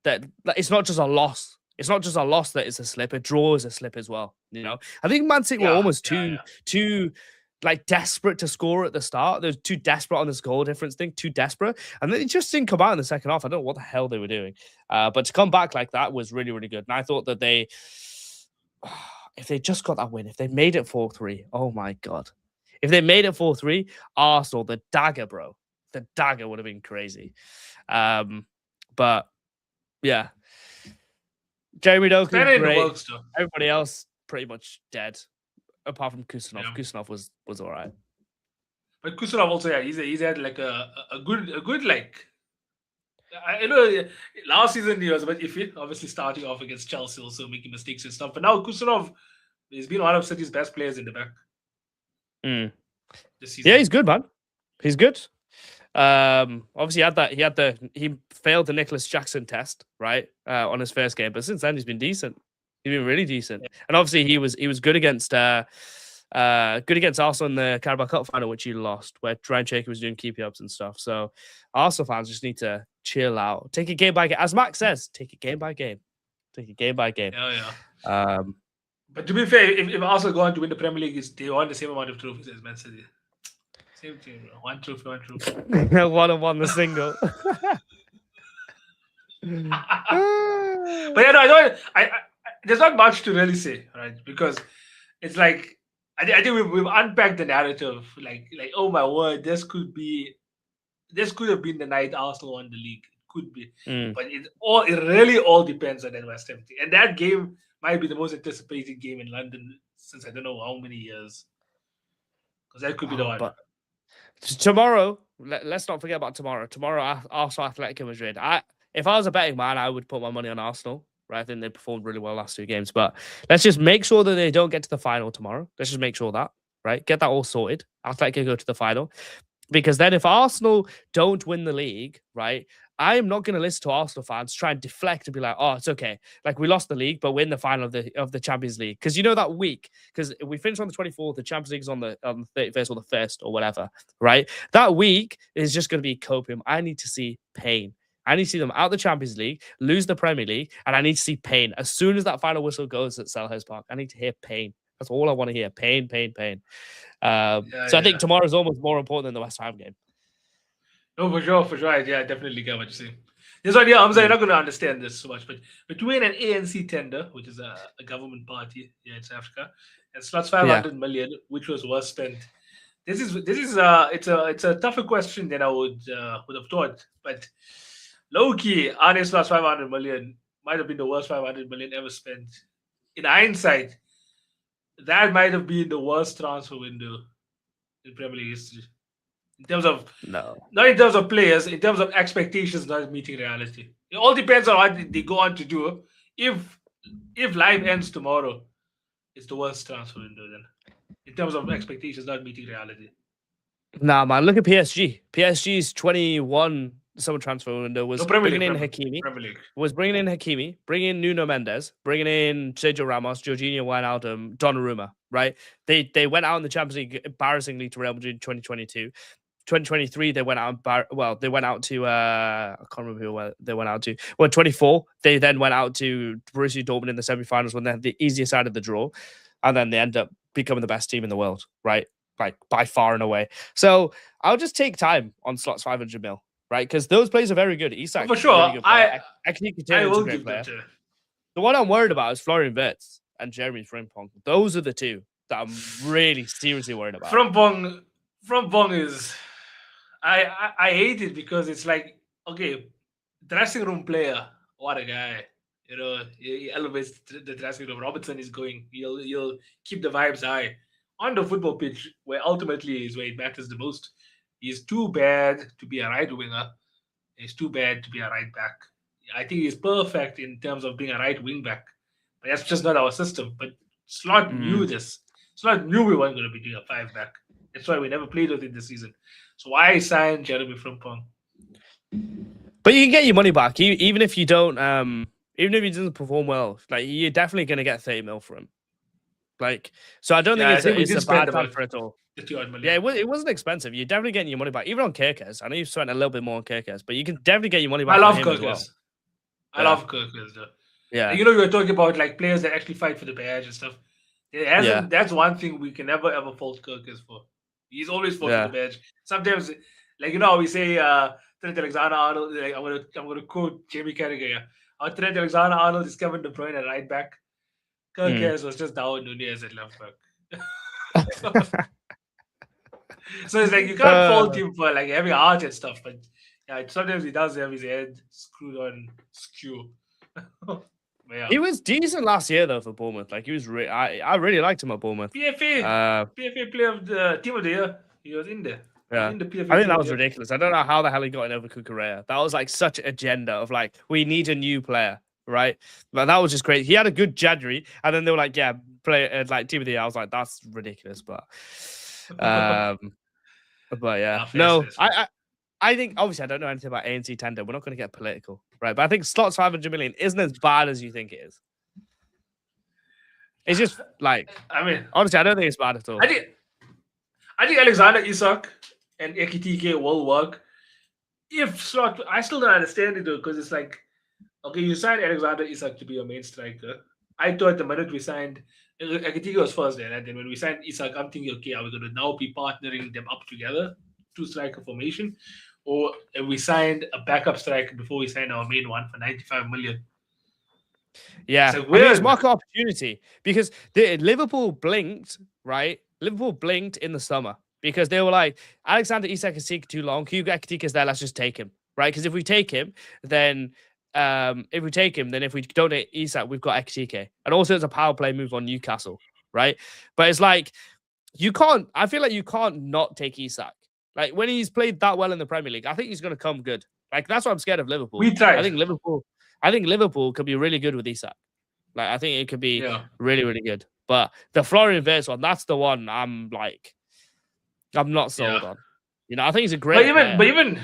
that it's not just a loss. It's not just a loss that it's a slip. A draw is a slip as well. You know, I think Man City were almost too like desperate to score at the start. They're too desperate on this goal difference thing. Too desperate, and then it just didn't come out in the second half. I don't know what the hell they were doing, but to come back like that was really, really good. And I thought that if they just got that win, if they made it 4-3, oh my god, if they made it 4-3, Arsenal, the dagger, bro, the dagger would have been crazy. But yeah. Jeremy Doku, great. Everybody else pretty much dead, apart from Kusanov. Yeah. Kusanov was all right. But Kusanov also, he's had like a good like. I know last season he was a bit iffy, obviously starting off against Chelsea, also making mistakes and stuff. But now Kusanov has been one of City's best players in the back. This season. Yeah, he's good, man. He's good. Obviously he failed the Nicholas Jackson test, right? On his first game, but since then he's been decent. He's been really decent. Yeah. And obviously he was good against Arsenal in the Carabao Cup final, which he lost, where Ryan Shaker was doing keepy ups and stuff. So Arsenal fans just need to chill out. Take it game by game. As Max says, take it game by game. Take it game by game. Yeah. But to be fair, if Arsenal go on to win the Premier League, they won the same amount of trophies as Man City. Same team, bro. One trophy. One won the single. But yeah, I there's not much to really say, right? Because it's like I think we've unpacked the narrative. Like oh my word, this could have been the night Arsenal won the league. It could be. Mm. But it really all depends on that West Ham team. And that game might be the most anticipated game in London since I don't know how many years. Because that could be the Oh, one. but tomorrow, let's not forget about tomorrow. Tomorrow, Arsenal Atletico Madrid. If I was a betting man, I would put my money on Arsenal. Right, I think they performed really well last 2 games. But let's just make sure that they don't get to the final tomorrow. Let's just make sure that, right? Get that all sorted. Atletico go to the final. Because then if Arsenal don't win the league, right, I am not going to listen to Arsenal fans try and deflect and be like, oh, it's okay. Like, we lost the league, but we're in the final of the Champions League. Because you know that week, because we finish on the 24th, the Champions League is on the 31st or the 1st or whatever, right? That week is just going to be copium. I need to see pain. I need to see them out the Champions League, lose the Premier League, and I need to see pain. As soon as that final whistle goes at Selhurst Park, I need to hear pain. That's all I want to hear. Pain, pain, pain. So I think tomorrow is almost more important than the West Ham game. No, for sure. Yeah, I definitely get what you're saying. This one, yeah, I'm not going to understand this so much, but between an ANC tender, which is a government party here in South Africa, and slots 500 million, which was well spent. This is it's a tougher question than I would have thought, but low key, Arne's plus 500 million might have been the worst 500 million ever spent. In hindsight, that might have been the worst transfer window in Premier League history. In terms of not in terms of players, in terms of expectations not meeting reality. It all depends on what they go on to do. If life ends tomorrow, it's the worst transfer window then. In terms of expectations not meeting reality. Nah, man, look at PSG. PSG's 21 summer transfer window was bringing in Hakimi, bringing in Nuno Mendes, bringing in Sergio Ramos, Jorginho Wijnaldum, Donnarumma, right? They went out in the Champions League embarrassingly to Real Madrid in 2022. 2023, they went out. They went out to I can't remember who they went out to. Well, 24, they then went out to Borussia Dortmund in the semi-finals when they had the easier side of the draw, and then they end up becoming the best team in the world, right? Like by far and away. So I'll just take time on slots 500 mil, right? Because those players are very good. Isak, for sure. Really good I will give player. To... The one I'm worried about is Florian Wirtz and Jeremy Frimpong. Those are the two that I'm really seriously worried about. Frimpong is. I hate it because it's like, okay, dressing room player, what a guy. You know, he elevates the dressing room. Robertson is going. He'll keep the vibes high. On the football pitch, where ultimately is where it matters the most, he's too bad to be a right winger. He's too bad to be a right back. I think he's perfect in terms of being a right wing back. But that's just not our system. But Slot knew this. Slot knew we weren't going to be doing a 5 back. That's why we never played with it this season. So why sign Jeremy Frimpong? But you can get your money back, even if you don't. Even if he doesn't perform well, like you're definitely going to get 30 mil for him. Like, so I don't think it's a bad transfer at all. Yeah, it wasn't expensive. You're definitely getting your money back, even on Kirkes. I know you've spent a little bit more on Kirkes, but you can definitely get your money back. I love Kirkes. I love Kirkes though. Yeah, you were talking about like players that actually fight for the badge and stuff. That's one thing we can never ever fault Kirkes for. He's always fought for the badge. Sometimes, like we say, Trent Alexander-Arnold. Like I'm gonna quote Jamie Carragher here. Trent Alexander-Arnold is Kevin De Bruyne at right back. Kirkes was just Darwin Nunez at left back. So it's like you can't fault him for like having heart and stuff, but yeah, sometimes he does have his head screwed on skew. Yeah. He was decent last year though for Bournemouth. Like he was, I really liked him at Bournemouth. PFA player of the team of the year. He was in there. Yeah, I think that was ridiculous. I don't know how the hell he got in over Cucurella. That was like such an agenda of like we need a new player, right? But that was just crazy. He had a good January, and then they were like, "Yeah, play like team of the year." I was like, "That's ridiculous," but yeah, no, I think obviously I don't know anything about ANC tender. We're not going to get political, right? But I think slots 500 million isn't as bad as you think it is. It's just like honestly, I don't think it's bad at all. I think Alexander Isak and Ekitike will work. If slot, I still don't understand it though, because it's like, okay, you signed Alexander Isak to be your main striker. I thought the minute we signed Ekitike was first there, and then when we signed Isak, I'm thinking, okay, are we going to now be partnering them up together, 2-striker formation, or we signed a backup striker before we signed our main one for 95 million? Yeah, it's market opportunity because Liverpool blinked, right? Liverpool blinked in the summer because they were like, Alexander Isak is taking too long. Hugo Ekitike is there. Let's just take him, right? Because if we take him, then if we don't take Isak, we've got Ekitike. And also it's a power play move on Newcastle, right? But it's like I feel like you can't not take Isak. Like when he's played that well in the Premier League, I think he's gonna come good. Like that's why I'm scared of Liverpool. We tried. I think Liverpool could be really good with Isak. Like I think it could be Yeah. really, really good. But the Florian Wirtz one, that's the one I'm not sold on. You know, I think he's a great player. But even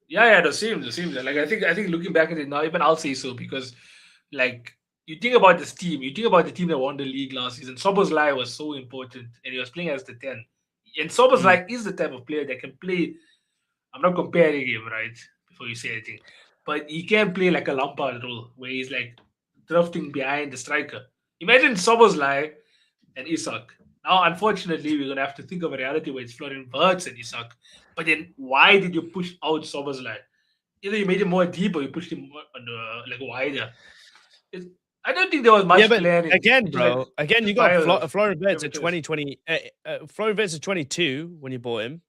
yeah, the same. Like I think looking back at it now, even I'll say so because like you think about this team, you think about the team that won the league last season. Soboslai was so important, and he was playing as the 10. And Soboslai is the type of player that can play. I'm not comparing him, right? Before you say anything, but he can play like a Lampard role where he's like drifting behind the striker. Imagine Soboslai and Isak. Now, unfortunately, we're gonna have to think of a reality where it's Florian Wirtz and Isak. But then, why did you push out Soboslai? Either you made him more deep or you pushed him more on the, like wider. I don't think there was much planning. Again, bro. Again, you got Florian Wirtz at 2020. Florian Wirtz is 22 when you bought him.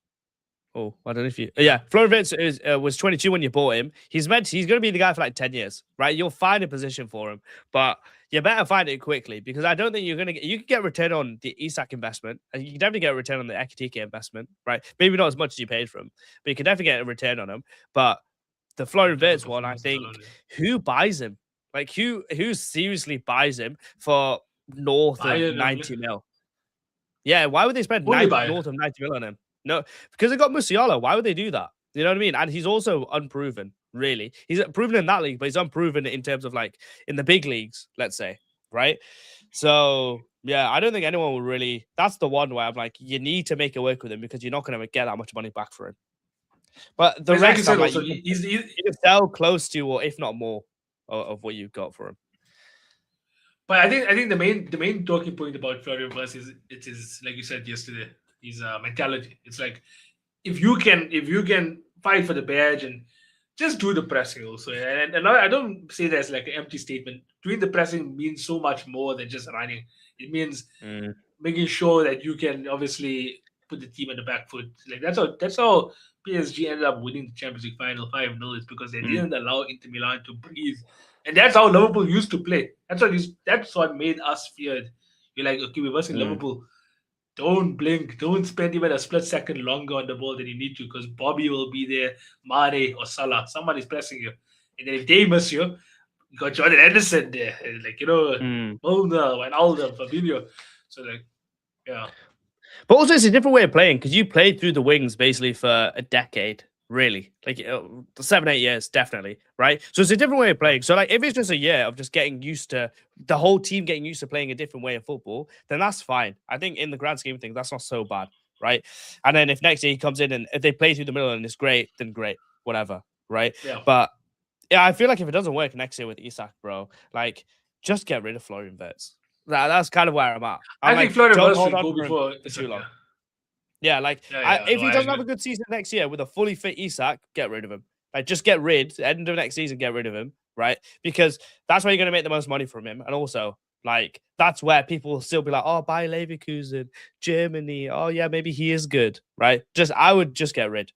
Oh, I don't know if you. Yeah, Florian Wirtz was 22 when you bought him. He's going to be the guy for like 10 years, right? You'll find a position for him, but you better find it quickly because I don't think you're going to get. You can get return on the Isak investment, and you can definitely get a return on the Ekitike investment, right? Maybe not as much as you paid for him, but you can definitely get a return on him. But the Florian Wirtz one, I think, who buys him? Like who seriously buys him for north of 90 mil? Yeah, why would they spend north of 90 mil on him? No, because they got Musiala. Why would they do that? You know what I mean? And he's also unproven, really. He's proven in that league, but he's unproven in terms of like in the big leagues, let's say, right? So yeah, I don't think anyone will really. That's the one where I'm like, you need to make it work with him because you're not going to get that much money back for him. But the rest, I'm like, you can sell close to or if not more of what you've got for him. But I think the main talking point about Florian Wirtz is it is like you said yesterday. His mentality. It's like if you can fight for the badge and just do the pressing also. And I don't say that as like an empty statement. Doing the pressing means so much more than just running. It means making sure that you can obviously put the team on the back foot. Like that's how PSG ended up winning the Champions League final 5-0 is because they didn't allow Inter Milan to breathe. And that's how Liverpool used to play. That's what made us feared. You're like, okay, we're versing Liverpool. Don't blink. Don't spend even a split second longer on the ball than you need to because Bobby will be there, Mane or Salah. Someone is pressing you. And then if they miss you, you got Jordan Anderson there. And like, Milner, Wijnaldum, Fabinho. So like, yeah. But also it's a different way of playing because you played through the wings basically for a decade. Really, like 7-8 years, definitely, right? So it's a different way of playing. So, like, if it's just a year of just getting used to the whole team getting used to playing a different way of football, then that's fine. I think in the grand scheme of things, that's not so bad, right? And then if next year he comes in and if they play through the middle and it's great, then great, whatever, right? Yeah. But yeah, I feel like if it doesn't work next year with Isak, bro, like just get rid of Florian Wirtz. That's kind of where I'm at. I think Florian Wirtz should go before too long. Yeah, like if he doesn't have a good season next year with a fully fit Isak, get rid of him. Like just get rid. End of next season, get rid of him, right? Because that's where you're going to make the most money from him, and also like that's where people will still be like, oh, buy Leverkusen, Germany. Oh yeah, maybe he is good, right? I would just get rid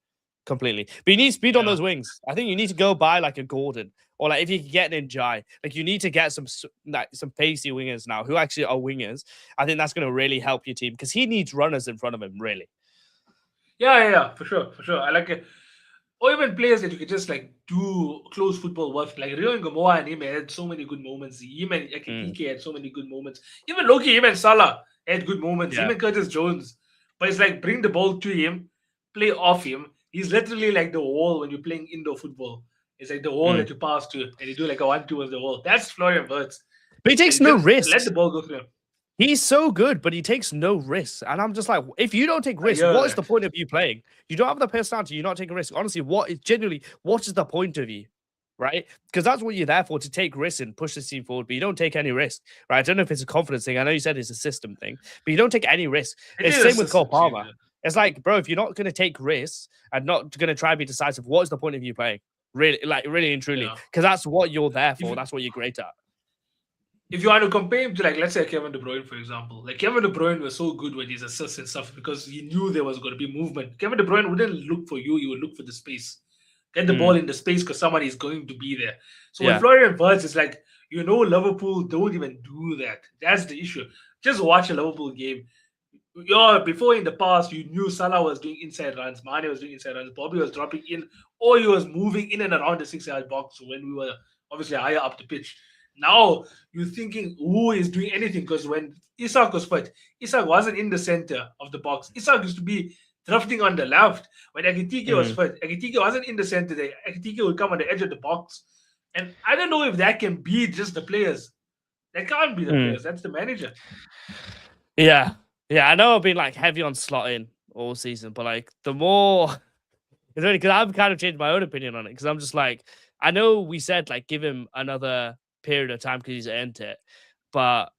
completely. But you need speed on those wings. I think you need to go buy like a Gordon or like if you can get an Njai, like you need to get some pacey wingers now who actually are wingers. I think that's going to really help your team because he needs runners in front of him, really. Yeah, for sure. I like it. Or even players that you could just like do close football with, like Rio and Gamoa and him had so many good moments. Him and Ekitike had so many good moments. Even Loki, him and Salah had good moments. Even Curtis Jones. But it's like bring the ball to him, play off him. He's literally like the wall when you're playing indoor football. It's like the wall that you pass to and you do like a 1-2 with the wall. That's Florian Wirtz. But he takes no risk. Let the ball go through him. He's so good, but he takes no risks. And I'm just like, if you don't take risks, what is the point of you playing? You don't have the personality, you're not taking risks. Honestly, what is the point of you? Right? Because that's what you're there for, to take risks and push the team forward, but you don't take any risk. Right? I don't know if it's a confidence thing. I know you said it's a system thing, but you don't take any risk. It's the same with Cole Palmer. It's like, bro, if you're not going to take risks and not going to try and be decisive, what is the point of you playing? Really and truly. Because that's what you're there for. That's what you're great at. If you want to compare him to, like, let's say Kevin De Bruyne, for example. Like, Kevin De Bruyne was so good with his assists and stuff because he knew there was going to be movement. Kevin De Bruyne wouldn't look for you. He would look for the space. get the ball in the space because someone is going to be there. So with Yeah. Florian Wirtz, it's like, Liverpool don't even do that. That's the issue. Just watch a Liverpool game. Before in the past, you knew Salah was doing inside runs, Mane was doing inside runs, Bobby was dropping in, or he was moving in and around the 6 yard box when we were obviously higher up the pitch. Now you're thinking who is doing anything because when Isak was fit, Isak wasn't in the center of the box. Isak used to be drifting on the left. When Ekitike was Mm. fit, Ekitike wasn't in the center there. Ekitike would come on the edge of the box. And I don't know if that can be just the players. That can't be the Mm. players. That's the manager. Yeah. Yeah. I know I've been like heavy on slotting all season, but like the more it's only because I've kind of changed my own opinion on it because I'm just like, I know we said like give him another period of time because he's earned it, but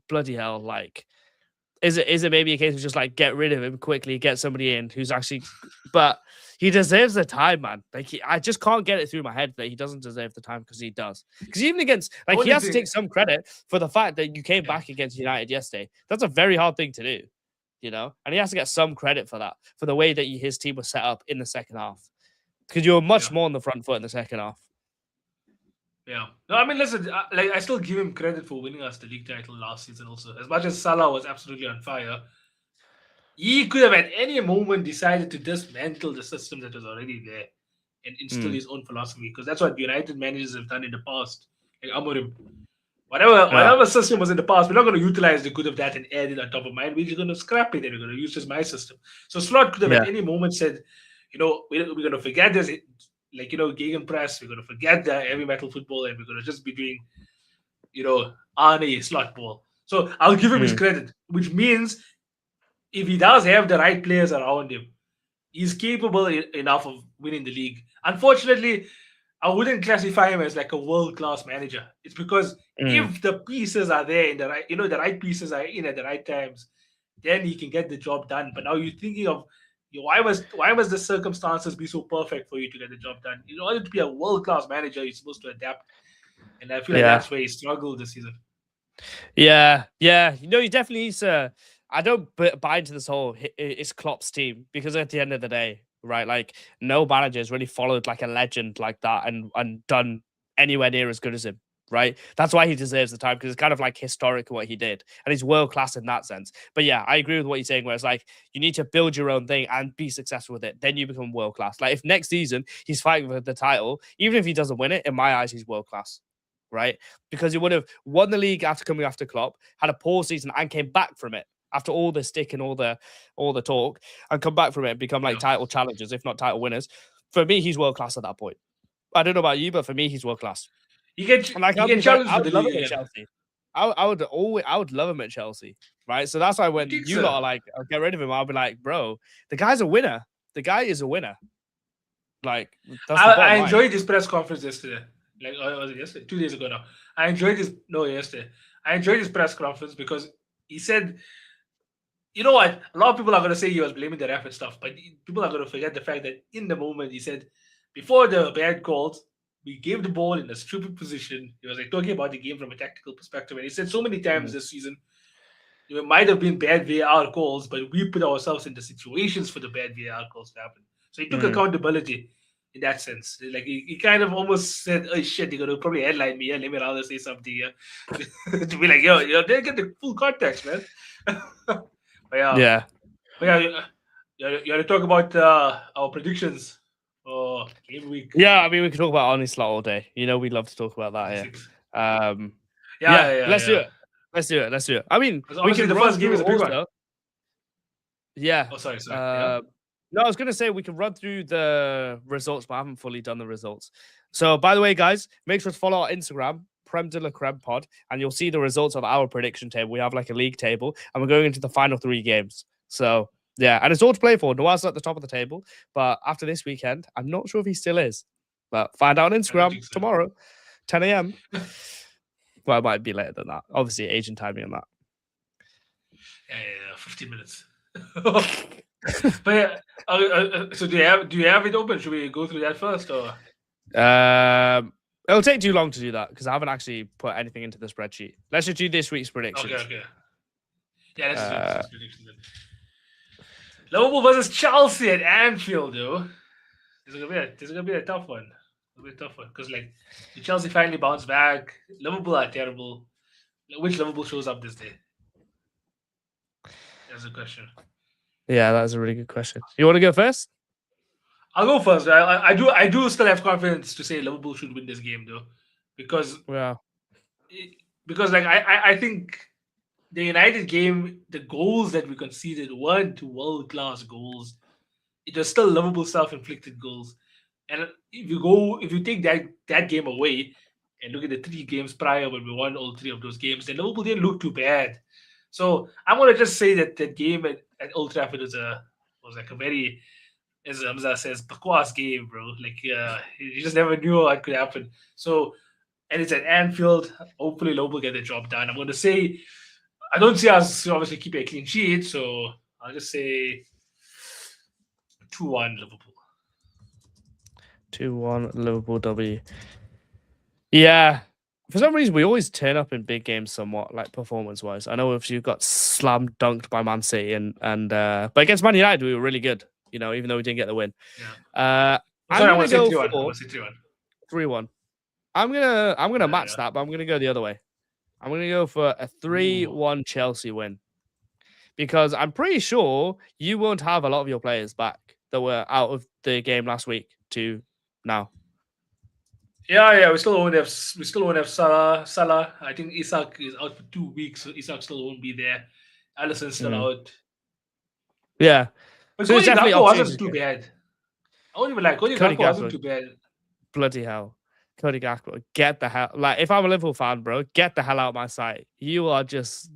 bloody hell, like, is it maybe a case of just like get rid of him quickly, get somebody in who's actually, but he deserves the time, man. Like I just can't get it through my head that he doesn't deserve the time because he does. Because even against, like, he has to take some credit for the fact that you came back against United yesterday. That's a very hard thing to do, and he has to get some credit for that, for the way that his team was set up in the second half. Because you were much more on the front foot in the second half. Yeah. No, I mean, listen, I still give him credit for winning us the league title last season also. As much as Salah was absolutely on fire, he could have at any moment decided to dismantle the system that was already there and instill his own philosophy. Because that's what United managers have done in the past. Like Amorim. Whatever system was in the past, we're not going to utilize the good of that and add it on top of mine. We're just going to scrap it and we're going to use just my system. So Slot could have at any moment said, we're going to forget this, gegenpress. We're going to forget the heavy metal football and we're going to just be doing, Arne slot ball. So I'll give him his credit, which means if he does have the right players around him, he's capable enough of winning the league. Unfortunately, I wouldn't classify him as like a world-class manager. It's because if the pieces are there in the right, the right pieces are in at the right times, then he can get the job done. But now you're thinking of why must the circumstances be so perfect for you to get the job done? In order to be a world-class manager, you're supposed to adapt. And I feel like that's where he struggled this season. Yeah. He definitely needs to. I don't buy into this whole it's Klopp's team because at the end of the day, right, like no manager has really followed like a legend like that and done anywhere near as good as him, right? That's why he deserves the time because it's kind of like historic what he did and he's world class in that sense. But yeah, I agree with what you're saying where it's like you need to build your own thing and be successful with it. Then you become world class. Like if next season he's fighting for the title, even if he doesn't win it, in my eyes, he's world class. Right? Because he would have won the league after coming after Klopp, had a poor season and came back from it after all the stick and all the talk and come back from it and become like title challengers, if not title winners. For me, he's world class at that point. I don't know about you, but for me, he's world class. You get challenged for the love league him at Chelsea. I would love him at Chelsea, right? So that's why when you lot are like, I'll get rid of him, I'll be like, bro, the guy's a winner. The guy is a winner. Like that's I enjoyed his press conference yesterday. Like, was it yesterday? 2 days ago now. Yesterday. I enjoyed his press conference because he said, you know what? A lot of people are going to say he was blaming the ref and stuff, but people are going to forget the fact that in the moment he said, before the bad calls, we gave the ball in a stupid position. He was like talking about the game from a tactical perspective. And he said so many times this season, it might have been bad VAR calls, but we put ourselves into situations for the bad VAR calls to happen. So he took accountability in that sense. Like he kind of almost said, oh shit, you're gonna probably headline me, let me rather say something here. To be like, they get the full context, man. But you want to talk about our predictions for game week. Yeah, I mean we could talk about honest slot all day. We love to talk about that here. Let's do it. I mean, we can the first game is a big one. Yeah. Oh, sorry. No, I was going to say we can run through the results, but I haven't fully done the results. So, by the way, guys, make sure to follow our Instagram, Prem de la Creme Pod, and you'll see the results of our prediction table. We have like a league table, and we're going into the final 3 games. So, yeah, and it's all to play for. Noah's at the top of the table, but after this weekend, I'm not sure if he still is. But find out on Instagram tomorrow, 10 a.m. Well, it might be later than that. Obviously, Asian timing on that. Yeah, 15 minutes. But so do you have it open? Should we go through that first, or? It'll take too long to do that because I haven't actually put anything into the spreadsheet. Let's just do this week's predictions. Okay. Yeah, let's do this week's predictions then. Liverpool versus Chelsea at Anfield, though. this is gonna be a tough one. It'll be a tough one because like the Chelsea finally bounce back. Liverpool are terrible. Which Liverpool shows up this day? That's the question. Yeah, that's a really good question. You want to go first? I'll go first. I do still have confidence to say Liverpool should win this game though, because Yeah. because like I think the United game, the goals that we conceded weren't world class goals. It was still Liverpool self inflicted goals. And if you take that game away and look at the three games prior when we won all three of those games, then Liverpool didn't look too bad. So I'm gonna just say that that game at Old Trafford was like a very, as Hamza says, bakwas game, bro. Like you just never knew what could happen. So and it's at Anfield. Hopefully Liverpool get the job done. I'm gonna say I don't see us obviously keep a clean sheet, so I'll just say 2-1 Liverpool. 2-1 Liverpool W. Yeah. For some reason, we always turn up in big games somewhat, like performance-wise. I know if you got slam dunked by Man City but against Man United, we were really good, even though we didn't get the win. Yeah. I'm Sorry, I gonna want to say go 3-1. I for want to say 3-1. 3-1. I'm gonna match Yeah. that, but I'm gonna go the other way. I'm gonna go for a 3-1 Chelsea win. Because I'm pretty sure you won't have a lot of your players back that were out of the game last week to now. Yeah. We still won't have Salah. I think Isak is out for 2 weeks, so Isak still won't be there. Alisson's still out. Yeah. But So Cody it's definitely Gakpo opportunity. wasn't too bad. I won't even lie. Cody Cody Gakpo wasn't Gakpo. too bad. Bloody hell. Cody Gakpo, get the hell. Like, if I'm a Liverpool fan, bro, get the hell out of my sight. You are just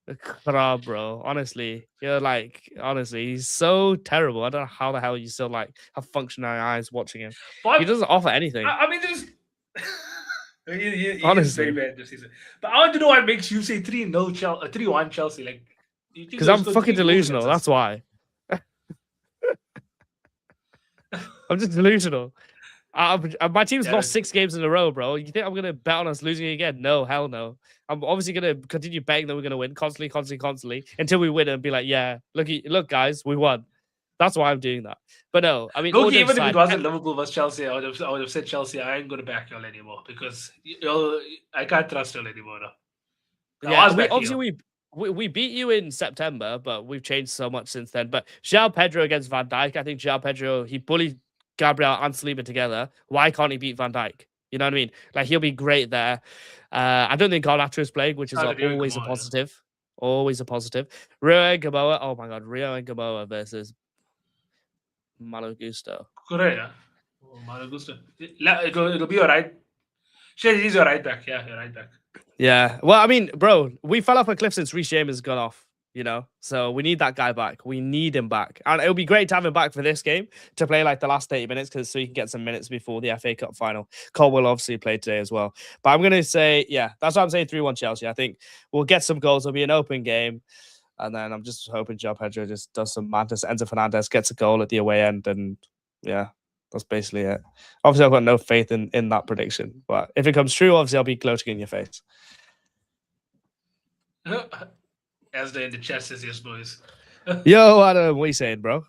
a crap, bro. Honestly, he's so terrible. I don't know how the hell you still have functioning eyes watching him. But He doesn't offer anything. I mean, there's he is Honestly. very bad this season. But I want to know what makes you say 3-0 Chelsea, 3-1 Chelsea. Like, do you think Because they'll I'm score fucking 3 goals delusional. against us? That's why. I'm just delusional. My team's Yeah, lost 6 games in a row, bro. You think I'm gonna bet on us losing again? No, hell no. I'm obviously gonna continue betting that we're gonna win constantly until we win and be like, yeah, look, guys, we won. That's why I'm doing that. But no, I mean, all Loki, jokes even if it aside, wasn't Liverpool versus Chelsea, I would have said Chelsea. I ain't gonna back y'all anymore because I can't trust y'all anymore now. I yeah, was we backing obviously we beat you in September, but we've changed so much since then. But João Pedro against Van Dijk, I think João Pedro, he bullied Gabriel and Saliba together. Why can't he beat Van Dijk? You know what I mean? Like, he'll be great there. I don't think Garnacho is playing, which is always a positive. Yeah. Always a positive. Rio and Gamoa. Oh my god, Rio and Gamoa versus Malo Gusto. Correct. Malo Gusto. It'll be alright. Shit, he's your right back. Yeah, you're right back. Yeah. Well, I mean, bro, we fell off a cliff since Reece James has gone off. So we need that guy back. We need him back, and it would be great to have him back for this game to play like the last 30 minutes, so he can get some minutes before the FA Cup final. Cole will obviously play today as well, but I'm gonna say, yeah, that's why I'm saying 3-1 Chelsea. I think we'll get some goals. It'll be an open game, and then I'm just hoping João Pedro just does some madness. Enzo Fernandez gets a goal at the away end, and yeah, that's basically it. Obviously, I've got no faith in that prediction, but if it comes true, obviously I'll be gloating in your face. As in the chat says, yes, boys. Yo, Adam, what are you saying, bro?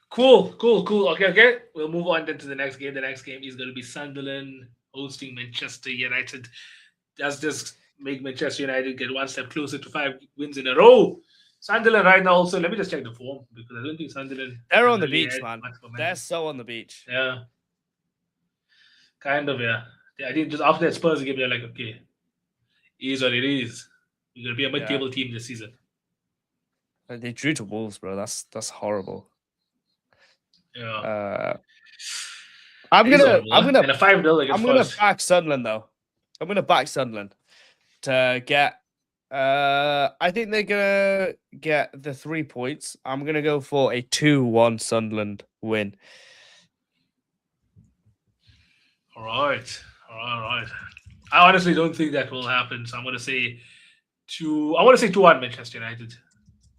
Cool. Okay. We'll move on then to the next game. The next game is going to be Sunderland hosting Manchester United. Does this make Manchester United get one step closer to 5 wins in a row? Sunderland right now also, let me just check the form because I don't think Sunderland... They're on the beach, man. They're so on the beach. Yeah. Kind of, yeah. I think just after that Spurs game, they're like, okay, it is what it is. We're going to be a mid-table team this season. And they drew to Wolves, bro. That's horrible. Yeah. I'm gonna and a 5-0 against I'm gonna back Sunderland though. I'm gonna back Sunderland to get I think they're gonna get the 3 points. I'm gonna go for a 2-1 Sunderland win. All right. I honestly don't think that will happen. So I'm gonna say 2-1 Manchester United.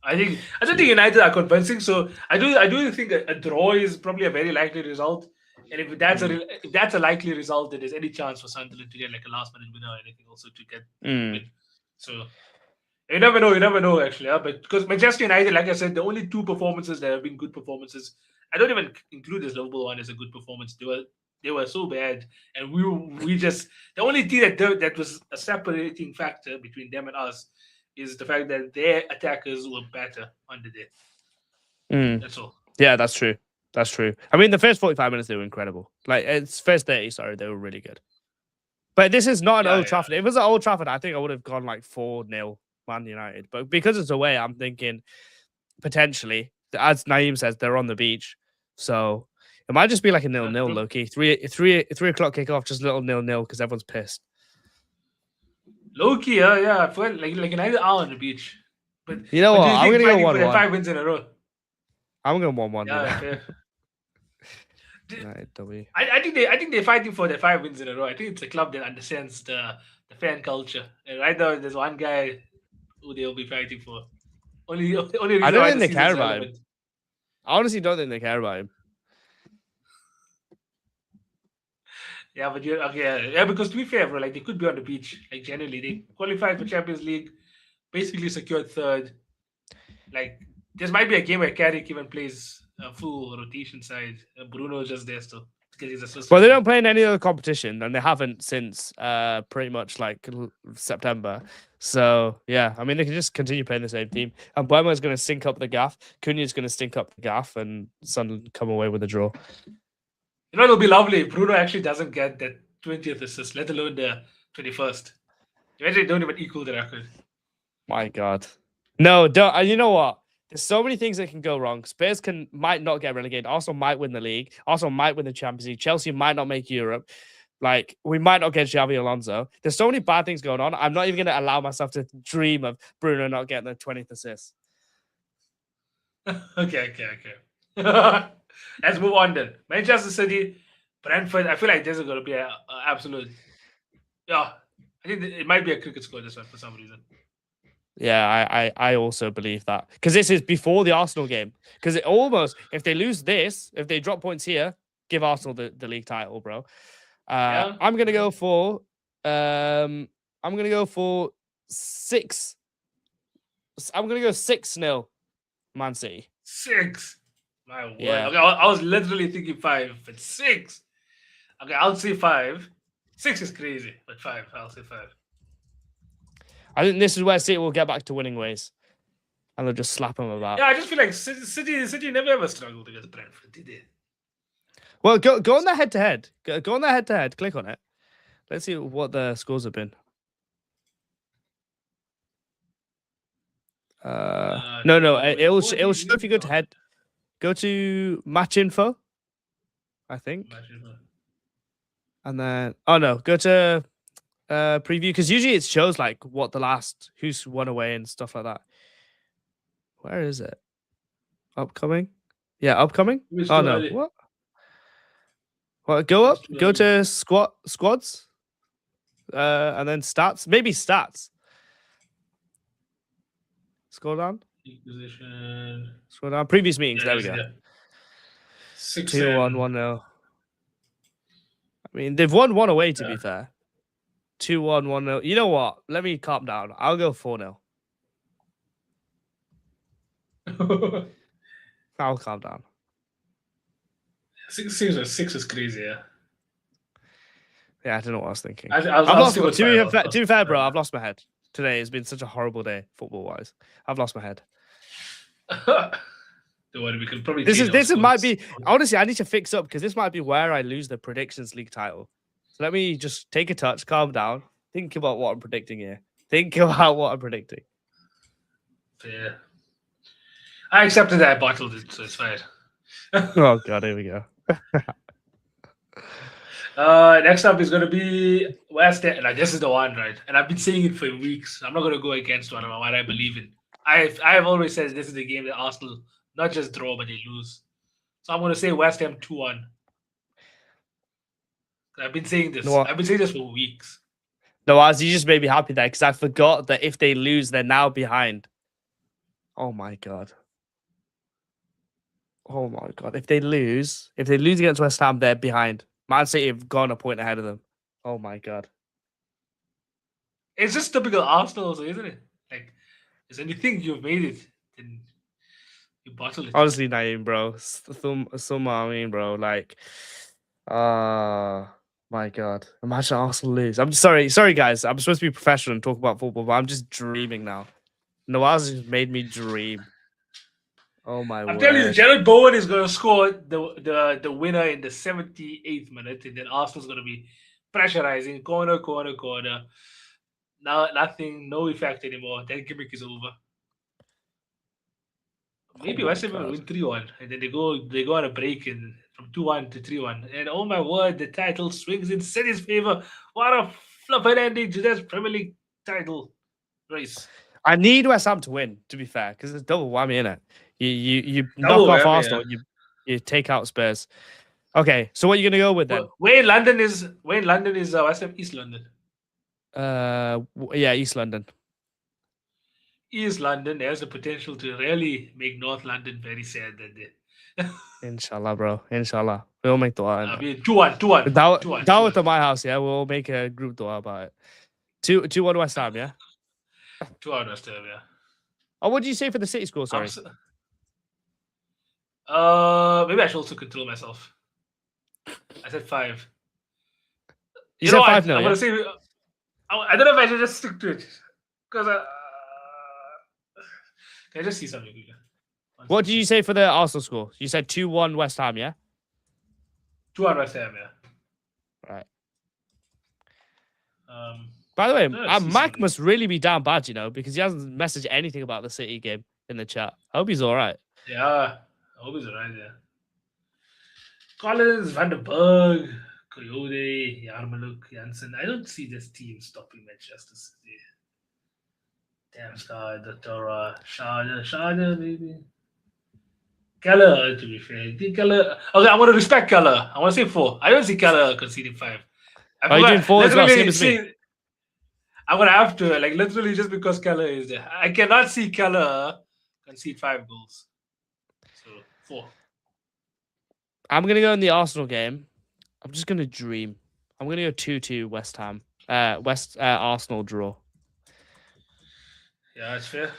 I don't think United are convincing. So I do think a draw is probably a very likely result. And if that's a likely result, then there's any chance for Sunderland to get like a last minute winner or anything also to get win. So you never know actually. Yeah? But because Manchester United, like I said, the only 2 performances that have been good performances I don't even include this Liverpool one as a good performance. They were so bad, and we just the only thing that was a separating factor between them and us is the fact that their attackers were better on the day. Mm. That's all. Yeah, that's true. That's true. I mean, the first 45 minutes they were incredible. Like it's first 30, sorry, they were really good. But this is not an Yeah, Old yeah. Trafford. If it was at Old Trafford, I think I would have gone like 4-0 Man United. But because it's away, I'm thinking potentially, as Naeem says, they're on the beach. So it might just be like a 0-0, True. low-key. 3 o'clock kickoff, just a little 0-0 because everyone's pissed. Low key, yeah. I feel like United are on the beach, but You know but what? do you I'm think going to go fighting for their 1-1. 5 wins in a row? I'm going 1-1, you Yeah, know. fair. D- United W. I think they're fighting for their 5 wins in a row. I think it's a club that understands the fan culture. And right now, there's one guy who they'll be fighting for. Only I reason don't why think the they care season's about him. relevant. I honestly don't think they care about him. Yeah, but you okay? Yeah, because to be fair, bro, like they could be on the beach. Like generally, they qualified for Champions League, basically secured third. Like this might be a game where Carrick even plays a full rotation side. Bruno is just there still because he's a Swiss Well, they legend. don't play in any other competition, and they haven't since pretty much like September. So yeah, I mean they can just continue playing the same team. And Buemo's going to stink up the gaff. Cunha's going to stink up the gaff, and Sunderland come away with a draw. You know, it'll be lovely if Bruno actually doesn't get that 20th assist, let alone the 21st. Imagine they don't even equal the record. My God, no, don't. You know what? There's so many things that can go wrong. Spurs might not get relegated. Arsenal might win the league. Arsenal might win the Champions League. Chelsea might not make Europe. Like we might not get Xavi Alonso. There's so many bad things going on. I'm not even going to allow myself to dream of Bruno not getting the 20th assist. Okay. Let's move on then. Manchester City, Brentford. I feel like this is going to be an absolute. Yeah, I think it might be a cricket score this one for some reason. Yeah, I also believe that because this is before the Arsenal game. Because it almost, if they lose this, if they drop points here, give Arsenal the league title, bro. Yeah. I'm gonna go for I'm gonna go for 6. I'm gonna go 6-0 Man City. 6. My word. Yeah. Okay, I was literally thinking 5, but 6. Okay, I'll say 5. 6 is crazy, but 5. I'll say 5. I think this is where City will get back to winning ways, and they'll just slap them about. Yeah, I just feel like City never ever struggled against Brentford, did they? Well, go on that head to head. Go on that head to head. Click on it. Let's see what the scores have been. No. It'll show if you go to head. Go to match info, I think. And then go to preview because usually it shows like what the last who's won away and stuff like that. Where is it? Upcoming? Yeah, upcoming. Oh no, Early. what? What? Go up. Go to squads. And then stats. Maybe stats. Scroll down. Position. Scroll down. Previous meetings. Yeah, there we go. 6 2-1, 1-0. I mean, they've won one away. To be fair, 2-1, 1-0. You know what? Let me calm down. I'll go 4-0. I'll calm down. 6 is crazy, yeah. Yeah, I don't know what I was thinking. I've lost my, to be fair, bro, I've lost my head. Today has been such a horrible day, football-wise. I've lost my head. Don't worry, we can probably. This might be honestly. I need to fix up because this might be where I lose the predictions league title. So let me just take a touch, calm down, think about what I'm predicting here. Think about what I'm predicting. Yeah, I accepted that I bottled it, so it's fine. Oh god, here we go. Next up is going to be West Ham. Like, this is the one, right? And I've been saying it for weeks. I'm not going to go against what I believe in. I've always said this is the game that Arsenal not just draw, but they lose. So I'm going to say West Ham 2-1. I've been saying this. No, I've been saying this for weeks. No, as you just made me happy there because I forgot that if they lose, they're now behind. Oh my god. Oh my god. If they lose against West Ham, they're behind. Man City have gone a point ahead of them. Oh my god. It's just typical Arsenal, also, isn't it? Like, when you think you've made it, then You bottle it. Honestly, Naeem, bro. I mean, bro. Like, my God. Imagine Arsenal lose. I'm sorry, guys. I'm supposed to be professional and talk about football, but I'm just dreaming now. Nawaz just made me dream. Oh my I'm telling you, word. Jared Bowen is going to score the winner in the 78th minute, and then Arsenal's going to be pressurizing corner, corner, corner. Now nothing, no effect anymore. That gimmick is over. Oh Maybe my West Ham will God. win 3-1, and then they go on a break in from 2-1 to 3-1. And oh my word, the title swings in City's favor. What a flippin' ending to this Premier League title race. I need West Ham to win, to be fair, because it's double whammy in it. You knock Double off whammy, Arsenal, yeah. you take out Spurs. Okay, so what are you gonna go with then? Where in London is West Ham East London. Yeah, East London. East London has the potential to really make North London very sad that day. Inshallah, bro. Inshallah. We'll make dua in I it. mean 2-1, 2-1, 2-1, Dawah 2-1. to my house, yeah. We'll make a group dua about it. 2-1 West Ham, yeah. 2-1 West Ham, yeah. Oh, what did you say for the City score? I'm Sorry. maybe I should also control myself. I said 5. You You know said what? 5-0, I'm yeah? gonna say I don't know if I should just stick to it because can I just see something? Here? What did you say for the Arsenal score? You said 2-1 West Ham, yeah? 2-1 West Ham, yeah. Right. Um, By the way, let's see Mac something. must really be down bad, because he hasn't messaged anything about the City game in the chat. I hope he's all right. Yeah, I hope he's alright. Yeah. Collins, Van der Berg, Coyote, Yarmaluk, Janssen. I don't see this team stopping Manchester City. Damn Sky, Datora, Sharjah, maybe. Keller, to be fair. I think Keller. Okay, I want to respect Keller. I want to say 4. I don't see Keller conceding 5. I Are you doing forgot. 4 as well? Same Literally, as me. see, I'm gonna have to like literally just because Keller is there. I cannot see Keller concede 5 goals. So 4. I'm going to go in the Arsenal game. I'm just going to dream. I'm going to go 2-2 West Ham. Arsenal draw. Yeah, that's fair.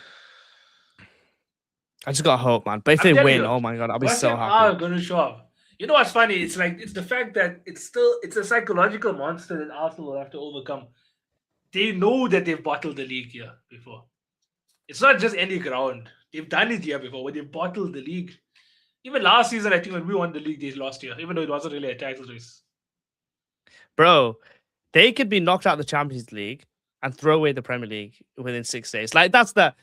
I just got hope, man. But if I'm they telling win, you, oh my God, I'll be West so Ham are happy. gonna show up. You know what's funny? It's the fact that it's a psychological monster that Arsenal will have to overcome. They know that they've bottled the league here before. It's not just any ground. They've done it here before, where they've bottled the league. Even last season, I think when we won the league, they lost here, even though it wasn't really a title race. Bro, they could be knocked out of the Champions League and throw away the Premier League within 6 days. Like that's the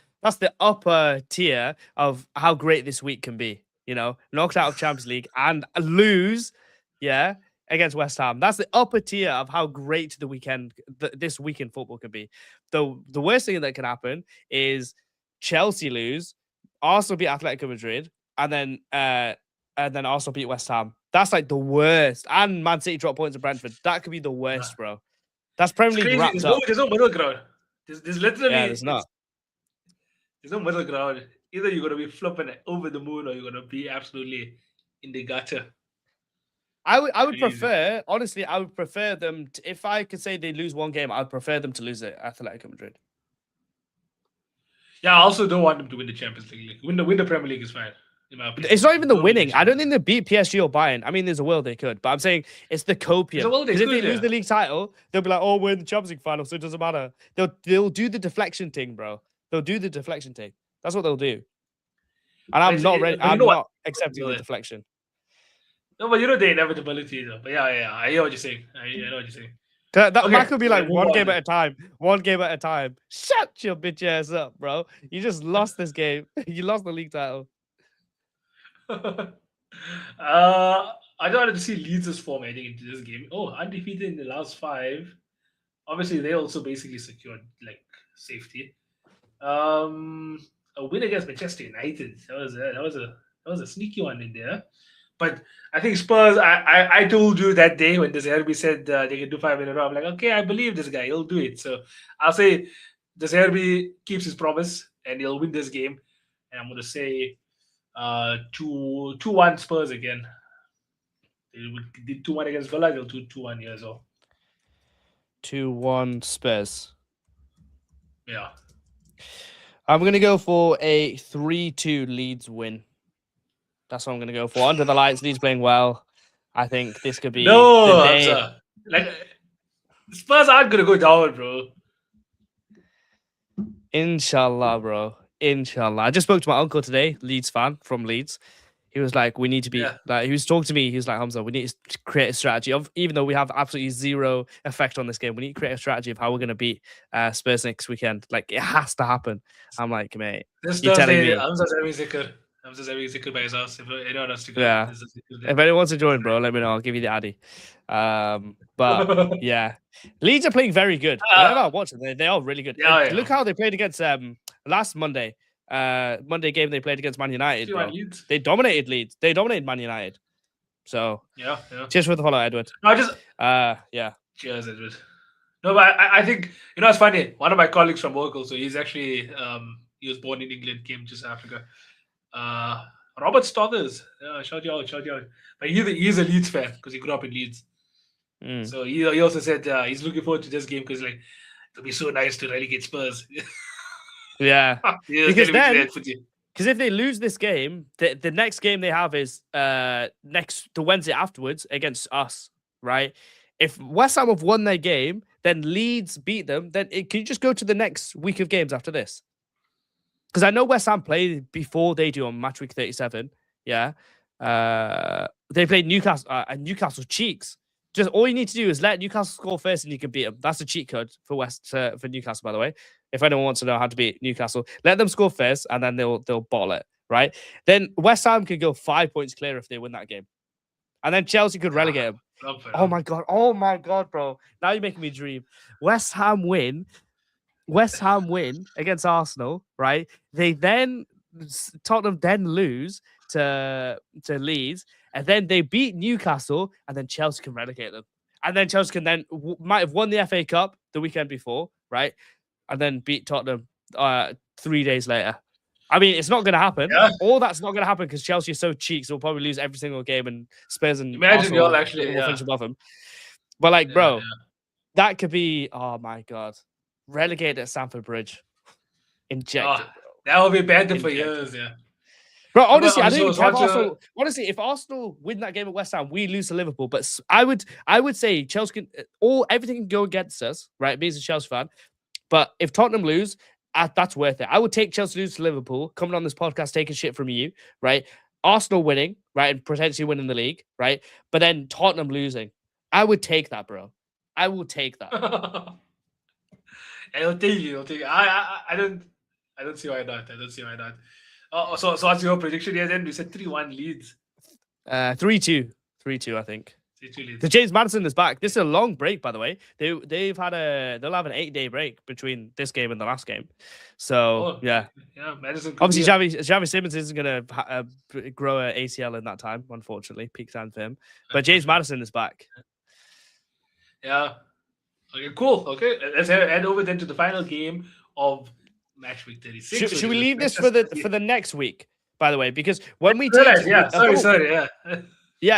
upper tier of how great this week can be. Knocked out of Champions League and lose, yeah, against West Ham. That's the upper tier of how great this weekend football can be. The worst thing that can happen is Chelsea lose, Arsenal beat Atletico Madrid, and then Arsenal beat West Ham. That's like the worst. And Man City drop points to Brentford. That could be the Nah. worst, bro. That's Premier It's League crazy. wrapped up. There's no middle ground. There's Yeah, literally there's not. there's no middle ground. Either you're gonna be flipping over the moon or you're gonna be absolutely in the gutter. I would Crazy. prefer, honestly, I would prefer them if I could say they lose one game, I'd prefer them to lose it at Atletico Madrid. Yeah, I also don't want them to win the Champions League. Win the Premier League is fine. In my opinion. It's not even the Don't win winning. I don't think Champions they beat PSG or Bayern. I mean, there's a world they could, but I'm saying it's the copium. There's a world they Because if they could, lose yeah. the league title, they'll be like, "Oh, we're in the Champions League final, so it doesn't matter." They'll do the deflection thing, bro. They'll do the deflection thing. That's what they'll do. And I'm not ready. But you I'm know what? not accepting the No, deflection. but you know the inevitability though. But yeah, I hear what you're saying. I know what you're saying. That Okay, Mac would be we're like gonna move one game on. at a time. One game at a time. Shut your bitch ass up, bro. You just lost this game. You lost the league title. I don't want to see Leeds' form heading into this game. Oh, undefeated in the last 5. Obviously, they also basically secured like safety. A win against Manchester United. That was a sneaky one in there. But I think Spurs. I told you that day when the Zerbi said they can do 5 in a row. I'm like, okay, I believe this guy. He'll do it. So I'll say the Zerbi keeps his promise and he'll win this game. And I'm going to say 2-1 Spurs again. They did 2-1 against Villa. They'll do 2-1 here as well. 2-1 Spurs. Yeah. I'm gonna go for a 3-2 Leeds win. That's what I'm going to go for. Under the lights, Leeds playing well. I think this could be the No, day. Hamza. Like Spurs aren't gonna go down, bro. Inshallah, bro. Inshallah. I just spoke to my uncle today, Leeds fan from Leeds. He was like, we need to be Yeah. like, he was talking to me. He was like, Hamza, we need to create a strategy of, even though we have absolutely zero effect on this game, we need to create a strategy of how we're going to beat Spurs next weekend. Like, it has to happen. I'm like, mate, This you're telling Thursday, me. Hamza's having zikr. Hamza's having zikr by his house. If anyone wants to go, Yeah. there's a zikr If there. anyone wants to join, bro, let me know. I'll give you the addy. But yeah, Leeds are playing very good. Whenever I watch them, they are really good. Yeah, Look how they played against last Monday. Monday game they played against Man United, bro. Leeds. They dominated Leeds. They dominated Man United. So Yeah. cheers for the follow, Edward. No, just yeah. cheers, Edward. No, but I think it's funny. One of my colleagues from work also, he's actually he was born in England, came to South Africa. Robert Stothers, shout you out. But he's a Leeds fan because he grew up in Leeds. So he also said he's looking forward to this game because like it'll be so nice to relegate Spurs. Yeah, because because if they lose this game, the next game they have is the Wednesday afterwards against us, right? If West Ham have won their game, then Leeds beat them, then can you just go to the next week of games after this? Because I know West Ham play before they do on match week 37. Yeah. They played Newcastle and Newcastle cheeks. Just all you need to do is let Newcastle score first and you can beat them. That's a cheat code for for Newcastle, by the way. If anyone wants to know how to beat Newcastle, let them score first and then they'll bottle it, right? Then West Ham could go 5 points clear if they win that game. And then Chelsea could relegate them. Oh my god, bro. Now you're making me dream. West Ham win against Arsenal, right? Tottenham then lose to Leeds, and then they beat Newcastle, and then Chelsea can relegate them. And then Chelsea can then might have won the FA Cup the weekend before, right? And then beat Tottenham 3 days later. I mean, it's not going to happen. Yeah. All that's not going to happen because Chelsea are so cheeks. They'll probably lose every single game, and Spurs and imagine Arsenal y'all actually will finish above them. But like, bro, that could be. Oh my god, relegated at Stamford Bridge. Injected. That will be Banter for years, yeah. Bro, honestly, I don't even have Arsenal. Honestly, if Arsenal win that game at West Ham, we lose to Liverpool. But I would say Chelsea can everything can go against us, right? Me as a Chelsea fan. But if Tottenham lose, that's worth it. I would take Chelsea lose to Liverpool, coming on this podcast, taking shit from you, right? Arsenal winning, right, and potentially winning the league, right? But then Tottenham losing. I would take that, bro. I will take that. I'll take you. I don't see why not. So what's your prediction here then? We said 3-1 Leeds. 3-2. 3-2, I think. 3-2 Leeds. The James Maddison is back. This is a long break, by the way. They'll have an 8-day break between this game and the last game. So yeah, Maddison. Obviously, Xavi Simmons isn't gonna grow an ACL in that time, unfortunately. Peak time for him. But James Maddison is back. Yeah. Okay. Cool. Okay. Let's head over then to the final game of match week 36. Should we leave this for the next week? By the way, because when we take yeah,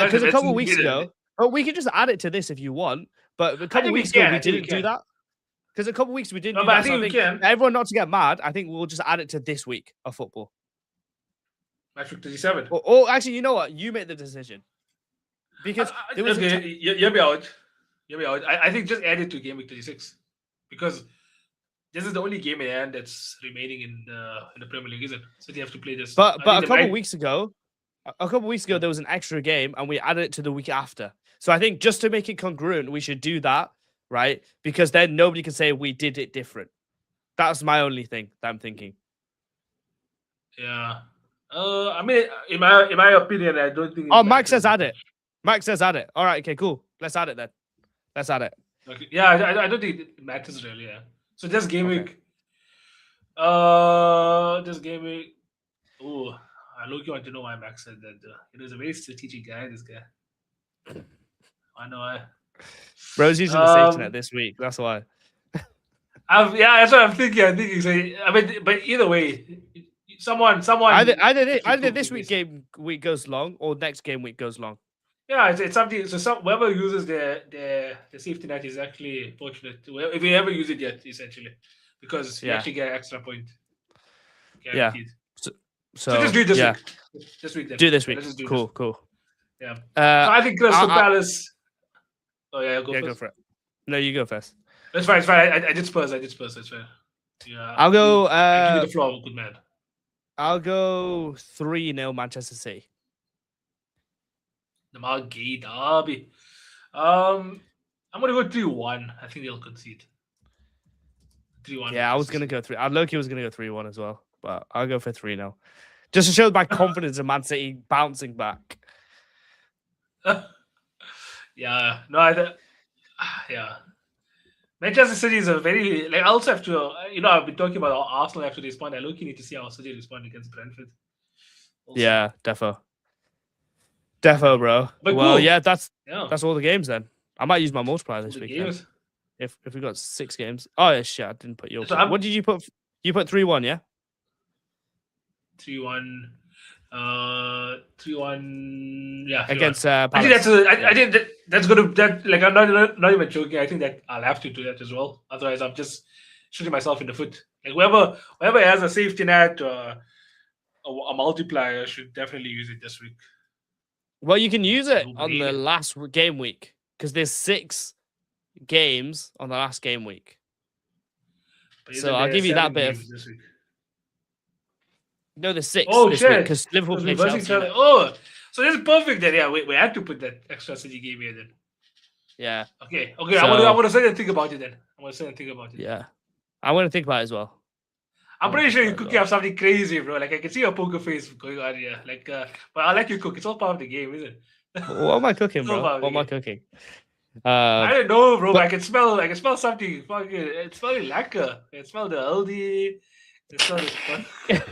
because a couple of weeks ago. Oh, we can just add it to this if you want. But a couple of weeks ago, we didn't do that. Because a couple of weeks we didn't do that. I think we can. Everyone not to get mad, I think we'll just add it to this week of football. Match week 37. Or actually, you know what? You make the decision. Because there was hear me out. I think just add it to game week 36. Because this is the only game in hand that's remaining in the Premier League, isn't it? So you have to play this. But a couple of weeks ago, there was an extra game and we added it to the week after. So I think just to make it congruent, we should do that, right? Because then nobody can say we did it different. That's my only thing that I'm thinking. Yeah. I mean, in my opinion, I don't think. Oh, Mike says add it. Mike says add it. All right. Okay. Cool. Let's add it then. Let's add it. Okay. Yeah. I don't think it matters really. Yeah. So just game week. Just game week. Oh, I look. You want to know why Max said that? He's a very strategic guy. This guy. I know. Bro's using the safety net this week. That's why. That's what I'm thinking. I mean, but either way, someone. Either this week goes long or next game week goes long. Yeah, it's something. So whoever uses the safety net is actually fortunate if you ever use it yet, essentially, because you actually get an extra point. Guaranteed. Yeah. So just do it this yeah, week. This week then. do it this Yeah, week. let's just do Cool, this. cool. Yeah. So I think Crystal Palace. Oh yeah, go yeah, first. go for it. No, you go first. It's fine. It's fine. I did Spurs. It's fair. Yeah. I'll go. Give me the floor, good man. I'll go 3-0 Manchester City. The Margate Derby. I'm gonna go 3-1. I think they'll concede. 3-1. Yeah, I was gonna go 3. I Loki was gonna go 3-1 as well, but I'll go for 3-0. Just to show my confidence in Man City bouncing back. Yeah. No, yeah. Manchester City is a very I also have to I've been talking about how Arsenal have to respond. I look need to see how City respond against Brentford. Also. Yeah, defo, bro. But well, cool. yeah, that's all the games then. I might use my multiplier this week. If we got 6 games. Oh yeah, shit! I didn't put your. What did you put? You put 3-1, yeah. 3-1. 3-1. Yeah. Against I think that's I think that's gonna I'm not even joking. I think that I'll have to do that as well. Otherwise, I'm just shooting myself in the foot. Like whoever has a safety net or a multiplier should definitely use it this week. Well, you can use it on the last game week because there's 6 games on the last game week. So I'll give you that bit of. This week. No, there's 6 this week because Liverpool played Chelsea. Oh, so this is perfect then. Yeah, we had to put that extra City game here then. Yeah. Okay. So, I'm gonna say and think about it then. Yeah, I'm gonna think about it as well. I'm pretty sure you could have something crazy, bro. Like I can see your poker face going on here. But I like you cook. It's all part of the game, isn't it? What am I cooking, bro? What am I cooking? I don't know, bro. But I can smell something. Fucking, it's smelling lacquer. I smell the Aldi. It smell the.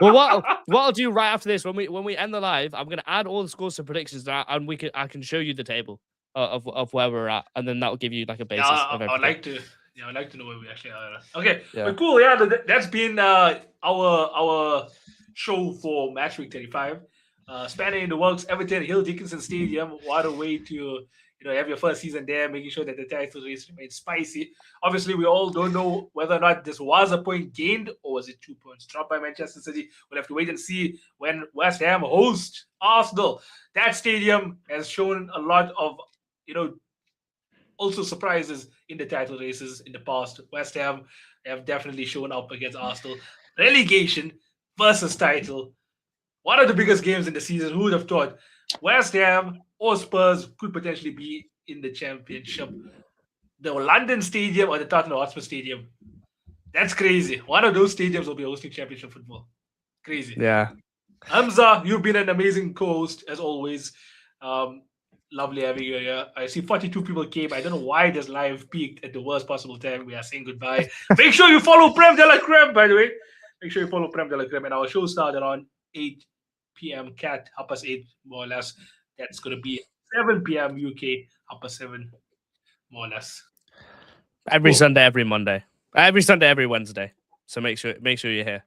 Well, what I'll do right after this, when we end the live, I'm gonna add all the scores to predictions, and I can show you the table of where we're at, and then that will give you like a basis. Of everything. I'd like to know where we actually are. Okay, but cool. Yeah, that's been our show for match week 35. Spanner in the works, Everton, Hill Dickinson Stadium. What a way to have your first season there, making sure that the title race remains spicy. Obviously, we all don't know whether or not this was a point gained or was it 2 points dropped by Manchester City. We'll have to wait and see when West Ham host Arsenal. That stadium has shown a lot of, also surprises in the title races in the past. West Ham have definitely shown up against Arsenal. Relegation versus title. One of the biggest games in the season. Who would have thought West Ham or Spurs could potentially be in the championship? The London Stadium or the Tottenham Hotspur Stadium. That's crazy. One of those stadiums will be hosting championship football. Crazy. Yeah. Hamza, you've been an amazing co-host as always. Lovely having you here. I see 42 people came. I don't know why this live peaked at the worst possible time. We are saying goodbye. Make sure you follow Prem de la Creme, by the way. Make sure you follow Prem de la Creme. And our show started on 8 p.m. Cat, 8:30, more or less. That's going to be 7 p.m. UK, 7, more or less. Every Sunday, every Monday. Every Sunday, every Wednesday. So make sure you're here.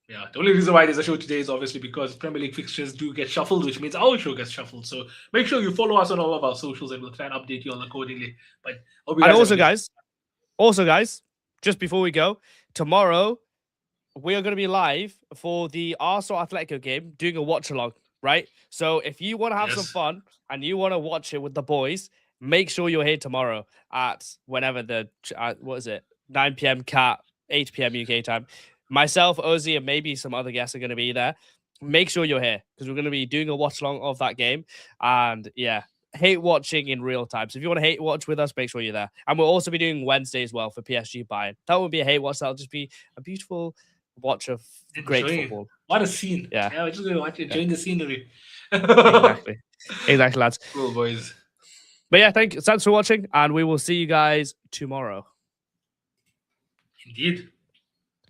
Yeah, the only reason why there's a show today is obviously because Premier League fixtures do get shuffled, which means our show gets shuffled. So make sure you follow us on all of our socials and we'll try and update you all accordingly. But also guys, just before we go, tomorrow we are going to be live for the Arsenal Atletico game, doing a watch along, right? So if you want to have some fun and you want to watch it with the boys, make sure you're here tomorrow at whenever 9 p.m. Cat, 8 p.m. UK time. Myself, Ozzy, and maybe some other guests are going to be there. Make sure you're here because we're going to be doing a watch along of that game. And hate watching in real time. So if you want to hate watch with us, make sure you're there. And we'll also be doing Wednesday as well for PSG Bayern. That won't be a hate watch. That'll just be a beautiful watch of great football. What a scene. Yeah, we're just going to watch it, enjoying the scenery. Exactly, lads. Cool, boys. But thanks for watching, and we will see you guys tomorrow. Indeed.